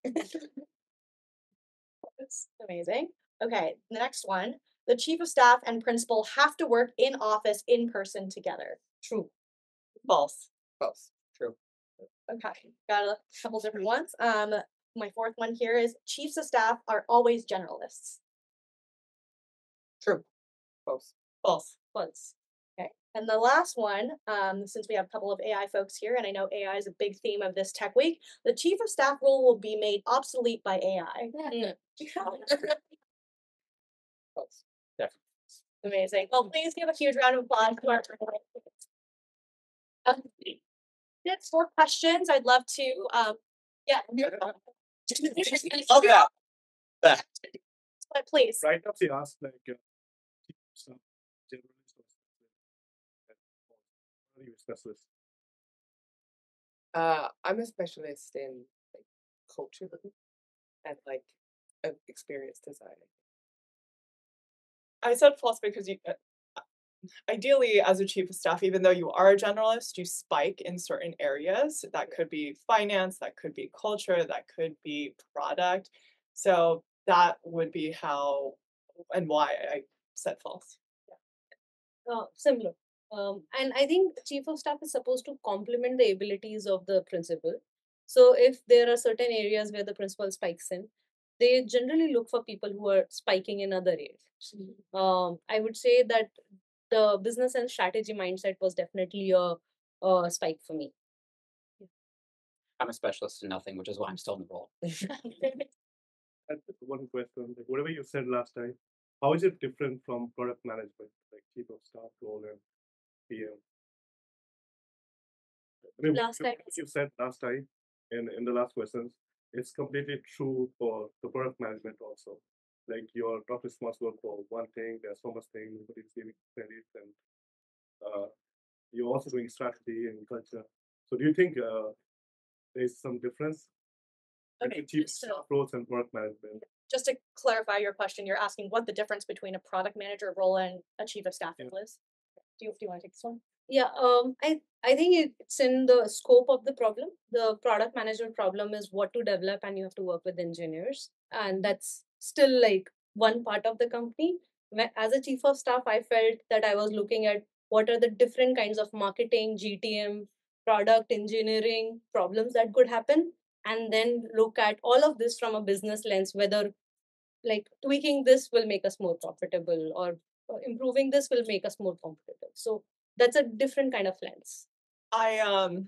That's amazing. Okay, the next one. The chief of staff and principal have to work in office in person together. True. False. False. True. Okay, got a couple different ones. My fourth one here is chiefs of staff are always generalists. True. False. False. False. Okay, and the last one, since we have a couple of AI folks here, and I know AI is a big theme of this tech week, the chief of staff role will be made obsolete by AI. False. Definitely. Amazing. Well, please give a huge round of applause to our next 4 questions. I'd love to, yeah. Oh yeah. But please. Right now, they ask like some generalist or something. How are you a specialist? I'm a specialist in like culture and like experience design. I said false because you ideally as a chief of staff, even though you are a generalist, you spike in certain areas. That could be finance, that could be culture, that could be product. So that would be how and why I said false. Similar. And I think the chief of staff is supposed to complement the abilities of the principal. So if there are certain areas where the principal spikes in, they generally look for people who are spiking in other areas. I would say that the business and strategy mindset was definitely a spike for me. I'm a specialist in nothing, which is why I'm still in the role. And one question, like whatever you said last time, how is it different from product management, like chief of staff role and PM? I mean, Last time. what you said last time in the last questions, it's completely true for the product management also. Like you're not responsible for one thing, there's so much thing, nobody's giving credit, and you're also doing strategy and culture. So do you think there's some difference Okay, between chief just to- staff roles and product management? Just to clarify your question, you're asking what the difference between a product manager role and a chief of staff Yeah. role is. Do you want to take this one? Yeah, I think it's in the scope of the problem. The product management problem is what to develop, and you have to work with engineers, and that's still like one part of the company. As a chief of staff, I felt that I was looking at what are the different kinds of marketing, GTM, product engineering problems that could happen, and then look at all of this from a business lens, whether like tweaking this will make us more profitable or improving this will make us more competitive. So that's a different kind of lens. I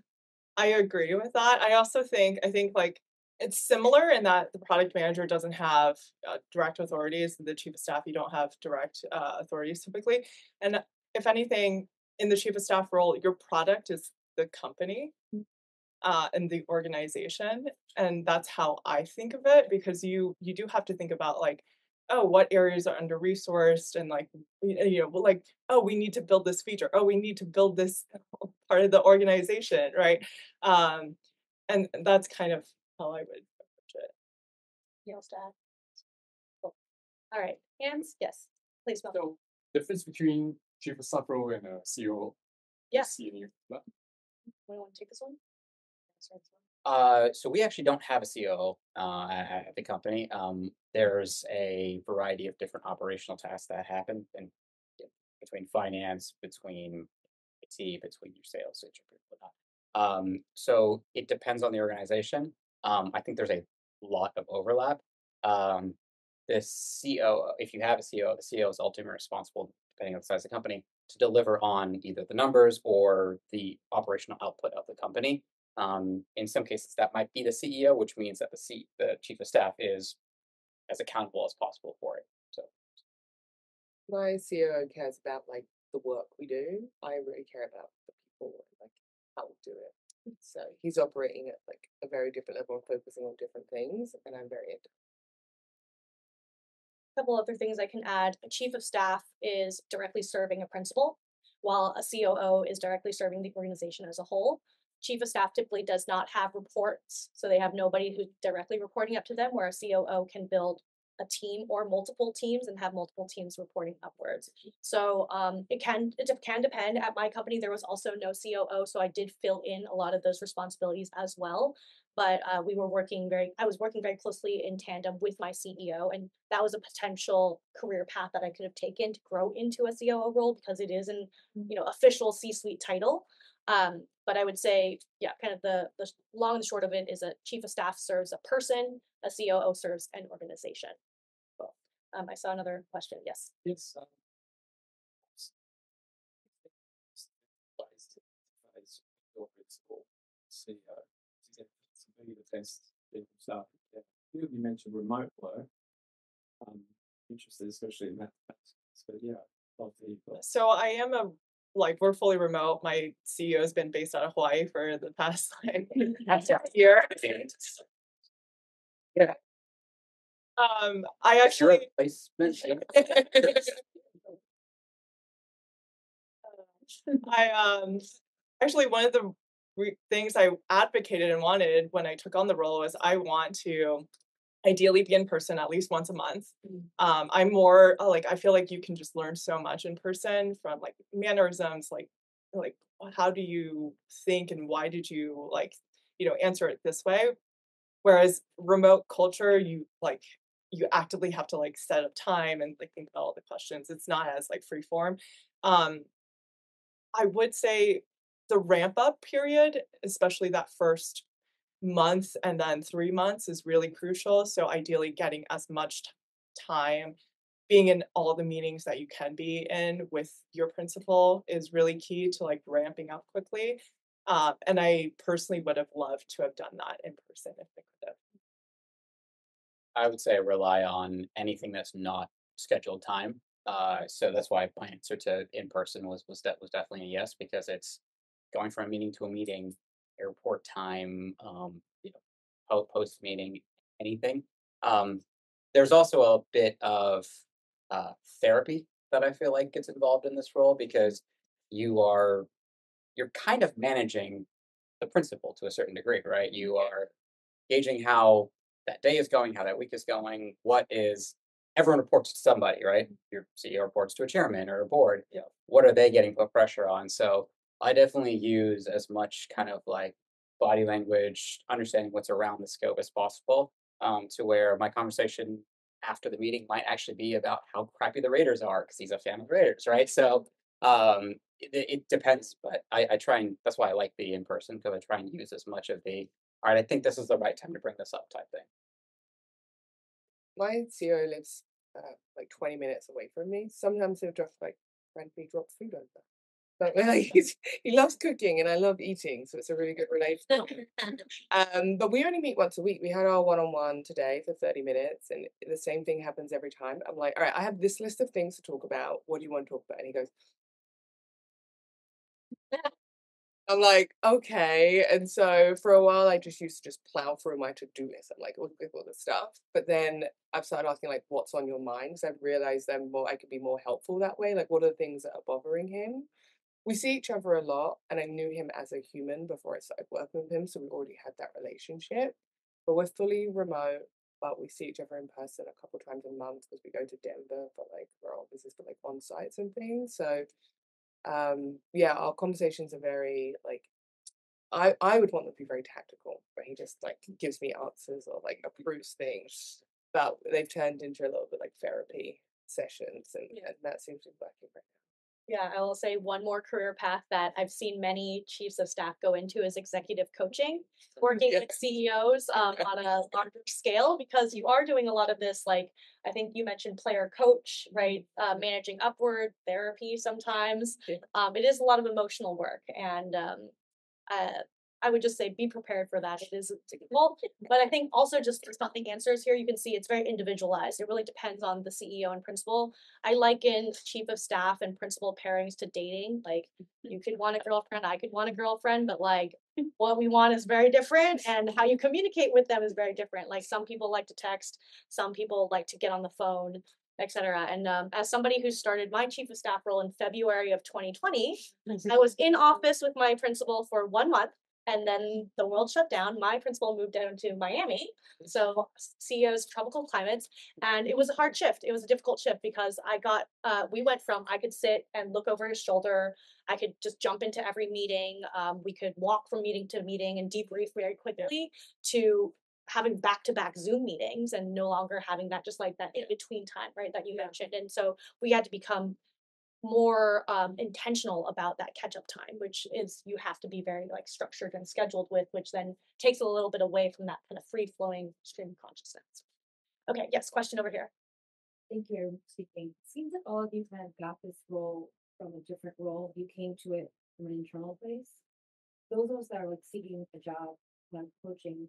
agree with that. I think like it's similar in that the product manager doesn't have direct authorities. The chief of staff, you don't have direct authorities typically. And if anything, in the chief of staff role, your product is the company and the organization, and that's how I think of it, because you do have to think about like, oh, what areas are under resourced, and like like, oh, we need to build this feature, oh, we need to build this part of the organization, right? And that's kind of how I would approach it. You else to add? Cool. All right, hands, yes, please. Mel. So difference between chief of staff role and a CEO. Yes. See any of that? Want to take this one? Start this one. So we actually don't have a COO at the company. There's a variety of different operational tasks that happen, and between finance, between IT, between your sales, whatnot. So it depends on the organization. I think there's a lot of overlap. Um, the CEO, if you have a CEO, the CEO is ultimately responsible, depending on the size of the company, to deliver on either the numbers or the operational output of the company. In some cases, that might be the CEO, which means that the chief of staff is as accountable as possible for it. So My CEO cares about like the work we do. I really care about the people and like how we do it. So he's operating at like a very different level and focusing on different things, and I'm very into. Couple other things I can add. A chief of staff is directly serving a principal, while a COO is directly serving the organization as a whole. Chief of staff typically does not have reports, so they have nobody who's directly reporting up to them, where a COO can build a team or multiple teams and have multiple teams reporting upwards. So it can depend. At my company, there was also no COO, so I did fill in a lot of those responsibilities as well. But I was working very closely in tandem with my CEO, and that was a potential career path that I could have taken to grow into a COO role, because it is an official C-suite title. But I would say, yeah, kind of the long and the short of it is a chief of staff serves a person, a COO serves an organization. Cool. I saw another question. Yes. Yes. CEO to get to be the best people staff. You mentioned remote work. Interested, especially in that. So yeah, a lot of people. So I am we're fully remote. My CEO has been based out of Hawaii for the past year. yeah, I your actually replacement. actually one of the things I advocated and wanted when I took on the role was I want to ideally be in person at least once a month. I'm more I feel like you can just learn so much in person, from like mannerisms, like how do you think and why did you answer it this way. Whereas remote culture, you actively have to set up time and think about all the questions. It's not as free form. I would say the ramp up period, especially that first month and then 3 months, is really crucial. So ideally getting as much time being in all the meetings that you can be in with your principal is really key to ramping up quickly. And I personally would have loved to have done that in person if I could have. I would say rely on anything that's not scheduled time. So that's why my answer to in person was definitely a yes, because it's going from a meeting to a meeting, airport time, post meeting, anything. There's also a bit of therapy that I feel like gets involved in this role, because you're kind of managing the principal to a certain degree, right? You are gauging how that day is going, how that week is going, everyone reports to somebody, right? Your CEO reports to a chairman or a board. Yeah. What are they getting put pressure on? So I definitely use as much kind of body language, understanding what's around the scope as possible, to where my conversation after the meeting might actually be about how crappy the Raiders are, because he's a fan of the Raiders, right? So it depends, but I try, and that's why I like the in person, because I try and use as much of the, all right, I think this is the right time to bring this up type thing. My CEO lives 20 minutes away from me. Sometimes he'll just randomly drop food over. But he loves cooking and I love eating, so it's a really good relationship. But we only meet once a week. We had our one-on-one today for 30 minutes, and the same thing happens every time. I'm like, all right, I have this list of things to talk about. What do you want to talk about? And he goes, I'm like, okay. And so for a while, I just used to just plow through my to-do list. I'm like, all this stuff. But then I've started asking, what's on your mind? Because I've realized I could be more helpful that way. What are the things that are bothering him? We see each other a lot, and I knew him as a human before I started working with him, so we already had that relationship. But we're fully remote, but we see each other in person a couple times a month, because we go to Denver for our offices for on sites and things. So yeah, our conversations are very I would want them to be very tactical, but he just gives me answers or approves things. But they've turned into a little bit therapy sessions, and that seems to be working right now. Yeah, I will say one more career path that I've seen many chiefs of staff go into is executive coaching, working with CEOs on a larger scale, because you are doing a lot of this, like I think you mentioned player coach, right? Managing upward therapy sometimes. It is a lot of emotional work, and uh, I would just say be prepared for that. It is difficult, but I think also just there's not the answers here. You can see it's very individualized. It really depends on the CEO and principal. I liken chief of staff and principal pairings to dating. Like you could want a girlfriend, I could want a girlfriend, but like what we want is very different, and how you communicate with them is very different. Like some people like to text, some people like to get on the phone, etc. And as somebody who started my chief of staff role in February of 2020, I was in office with my principal for 1 month, and then the world shut down. My principal moved down to Miami, so CEOs, tropical climates, and it was a hard shift. It was a difficult shift because we went from I could sit and look over his shoulder, I could just jump into every meeting, we could walk from meeting to meeting and debrief very quickly, to having back-to-back Zoom meetings and no longer having that just like that in between time, right, that you mentioned. And so we had to become more intentional about that catch-up time, which is you have to be very like structured and scheduled with, which then takes a little bit away from that kind of free-flowing stream of consciousness. Okay, yes, question over here. Thank you for speaking. Seems like all of you kind of got this role from a different role. You came to it from an internal place. Those of us that are like seeking a job, kind of approaching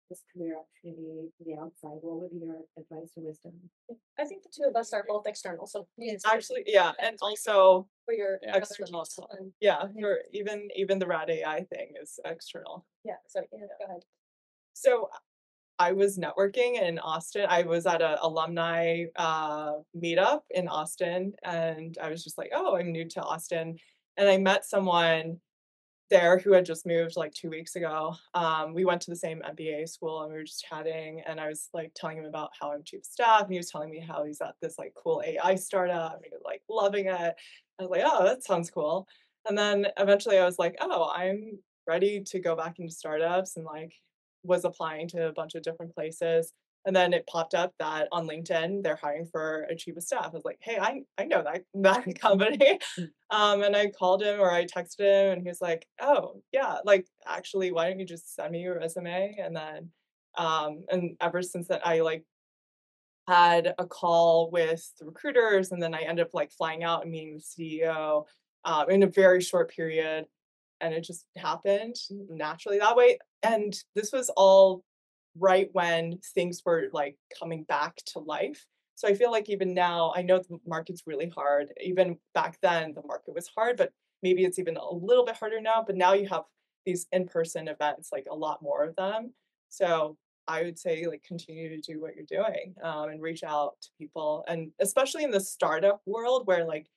this career opportunity from the outside, what would be your advice or wisdom? I think the two of us are both external, so please. Actually, yeah, and also for your Yeah. external. Yeah, for even the RAD AI thing is external. Yeah, so yeah, go ahead. So I was networking in Austin. I was at an alumni meetup in Austin, and I was just like, "Oh, I'm new to Austin," and I met someone there who had just moved like 2 weeks ago. We went to the same MBA school, and we were just chatting, and I was like telling him about how I'm chief of staff, and he was telling me how he's at this like cool AI startup, and he was like loving it. I was like, "Oh, that sounds cool." And then eventually I was like, "Oh, I'm ready to go back into startups," and like was applying to a bunch of different places. And then it popped up that on LinkedIn they're hiring for a chief of staff. I was like, "Hey, I know that company." And I called him or I texted him, and he was like, "Oh yeah, like actually, why don't you just send me your resume?" And then and ever since then I like had a call with the recruiters, and then I ended up like flying out and meeting the CEO in a very short period, and it just happened naturally that way. And this was all right when things were like coming back to life. So I feel like even now, I know the market's really hard. Even back then, the market was hard, but maybe it's even a little bit harder now. But now you have these in-person events, like a lot more of them. So I would say like continue to do what you're doing and reach out to people, and especially in the startup world where like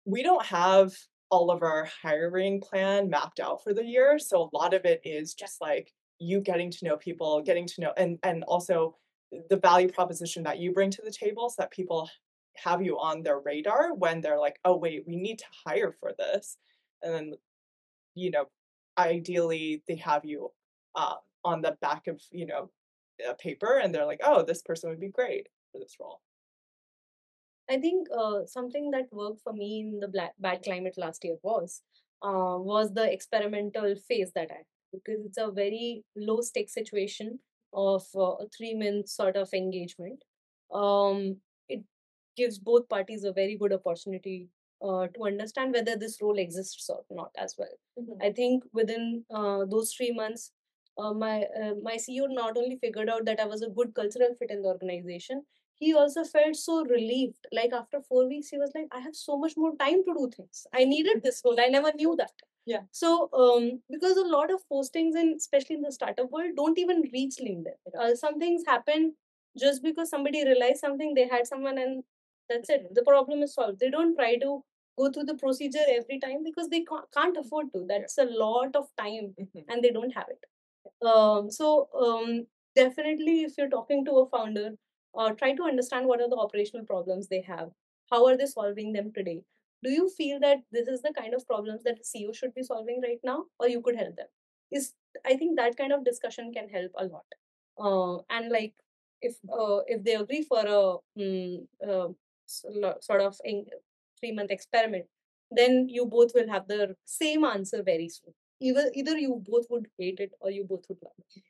we don't have all of our hiring plan mapped out for the year. So a lot of it is just like you getting to know people, getting to know, and also the value proposition that you bring to the table so that people have you on their radar when they're like, "Oh, wait, we need to hire for this." And then, you know, ideally they have you on the back of, a paper, and they're like, "Oh, this person would be great for this role." I think something that worked for me in the bad climate last year was the experimental phase that I had, because it's a very low stake situation of a 3 month sort of engagement. It gives both parties a very good opportunity to understand whether this role exists or not as well. I think within those 3 months, my CEO not only figured out that I was a good cultural fit in the organization, he also felt so relieved. Like after 4 weeks, he was like, I have so much more time to do things. I needed this role. I never knew that. Yeah. So, because a lot of postings, and especially in the startup world, don't even reach LinkedIn. Some things happen just because somebody realized something, they had someone, and that's it. The problem is solved. They don't try to go through the procedure every time because they can't afford to. That's a lot of time, and they don't have it. Definitely, if you're talking to a founder, try to understand what are the operational problems they have. How are they solving them today? Do you feel that this is the kind of problems that the CEO should be solving right now, or you could help them? I think that kind of discussion can help a lot. And like if they agree for a sort of 3-month experiment, then you both will have the same answer very soon. Either you both would hate it or you both would love it.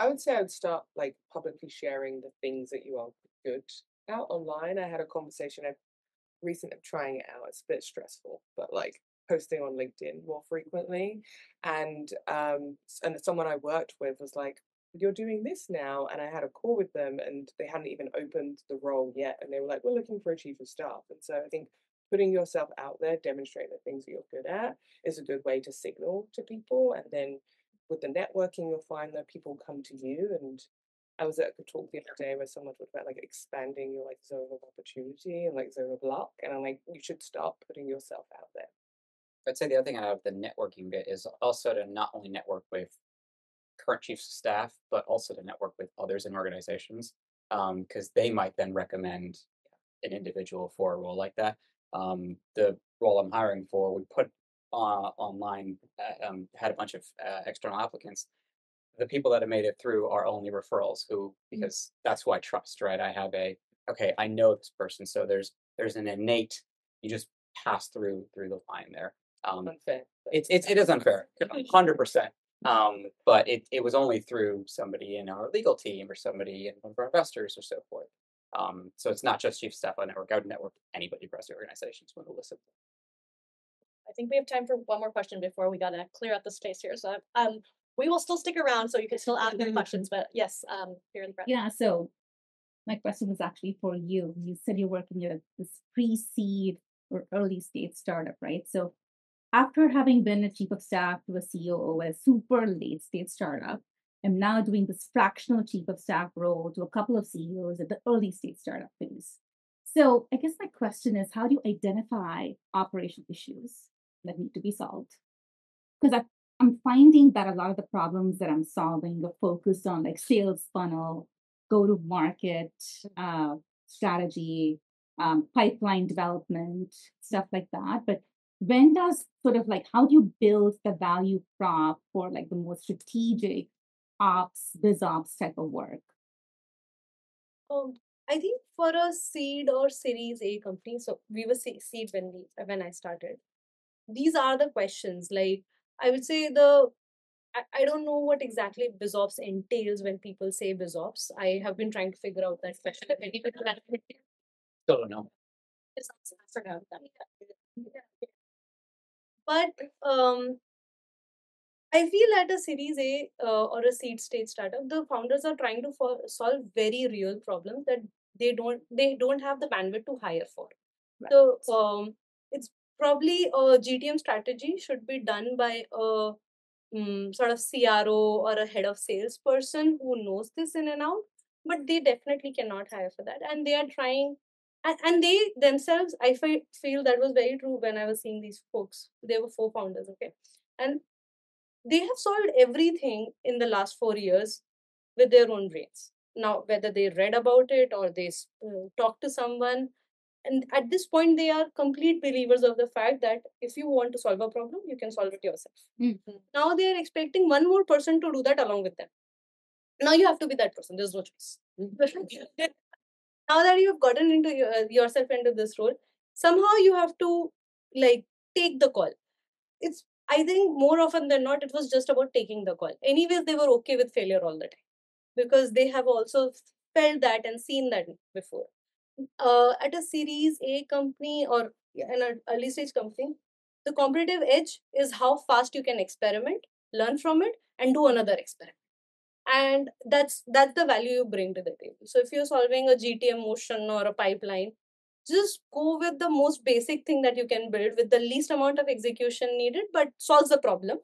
I would say I would start like publicly sharing the things that you are good at online. I had a conversation. I'm recently trying it out. It's a bit stressful, but like posting on LinkedIn more frequently. And someone I worked with was like, "You're doing this now," and I had a call with them, and they hadn't even opened the role yet, and they were like, "We're looking for a chief of staff." And so I think putting yourself out there, demonstrating the things that you're good at, is a good way to signal to people, and then with the networking, you'll find that people come to you. And I was at a talk the other day where someone talked about like expanding your like zone of opportunity and like zone of luck, and I'm like, you should start putting yourself out there. I'd say the other thing out of the networking bit is also to not only network with current chiefs of staff, but also to network with others in organizations, because they might then recommend an individual for a role like that. The role I'm hiring for, we put online, had a bunch of external applicants. The people that have made it through are only referrals, who, because that's who I trust, right? I have okay, I know this person, so there's an innate, you just pass through the line there. Unfair. It is unfair, 100%. But it was only through somebody in our legal team or somebody in one of our investors or so forth. So it's not just chief of staff on network. I would network with anybody across the organizations with a list of them. I think we have time for one more question before we gotta clear out the space here. So we will still stick around so you can still ask your questions. But yes, here in the front. Yeah, so my question was actually for you. You said you're working at this pre-seed or early stage startup, right? So after having been a chief of staff to a COO at a super late stage startup, I'm now doing this fractional chief of staff role to a couple of CEOs at the early stage startup phase. So I guess my question is, how do you identify operational issues that need to be solved? Because I'm finding that a lot of the problems that I'm solving are focused on like sales funnel, go to market strategy, pipeline development, stuff like that. But when does sort of like, how do you build the value prop for like the more strategic ops, biz ops type of work? I think for a seed or Series A company, so we were seed when I started. These are the questions. Like I would say I don't know what exactly BizOps entails when people say BizOps. I have been trying to figure out that question. Still don't know. But I feel at a Series A or a seed stage startup, the founders are trying to solve very real problems that they don't have the bandwidth to hire for. Right. So it's probably a GTM strategy should be done by a sort of CRO or a head of sales person who knows this in and out, but they definitely cannot hire for that. And they are trying, and they themselves, I feel that was very true when I was seeing these folks. There were 4 founders, okay? And they have solved everything in the last 4 years with their own brains. Now, whether they read about it or they talked to someone, and at this point, they are complete believers of the fact that if you want to solve a problem, you can solve it yourself. Mm-hmm. Now they are expecting one more person to do that along with them. Now you have to be that person. There's no choice. Mm-hmm. Now that you've gotten into yourself into this role, somehow you have to like take the call. It's, I think more often than not, it was just about taking the call. Anyways, they were okay with failure all the time because they have also felt that and seen that before. At a Series A company or an early stage company, the competitive edge is how fast you can experiment, learn from it, and do another experiment. And that's the value you bring to the table. So if you're solving a GTM motion or a pipeline, just go with the most basic thing that you can build with the least amount of execution needed, but solves the problem.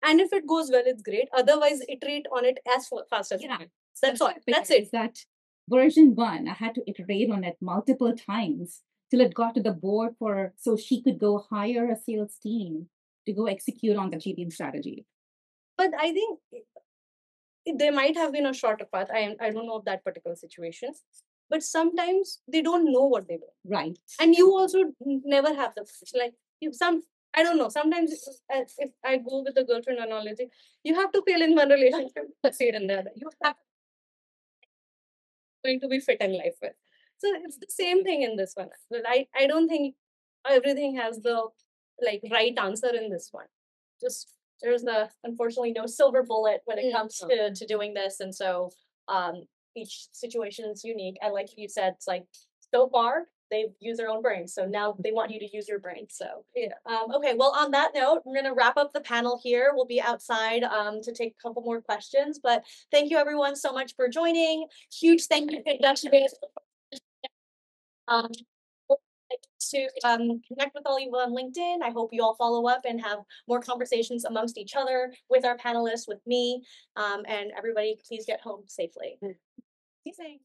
And if it goes well, it's great. Otherwise, iterate on it as fast as you can. That's all. That's it. That version 1, I had to iterate on it multiple times till it got to the board so she could go hire a sales team to go execute on the GTM strategy. But I think there might have been a shorter path. I don't know of that particular situation. But sometimes they don't know what they do. Right. And you also never have the, like, I don't know, sometimes if I go with the girlfriend analogy, you have to fail in one relationship to succeed in the other. You have going to be fit in life with. So it's the same thing in this one. But I don't think everything has the like right answer in this one. Just there's unfortunately no silver bullet when it comes to doing this. And so each situation is unique. And like you said, it's like so far they've used their own brains. So now they want you to use your brain. So yeah. Okay, well, on that note, I'm gonna wrap up the panel here. We'll be outside to take a couple more questions. But thank you everyone so much for joining. Huge thank you to Industrious. To connect with all you on LinkedIn. I hope you all follow up and have more conversations amongst each other with our panelists, with me, and everybody please get home safely. Amazing.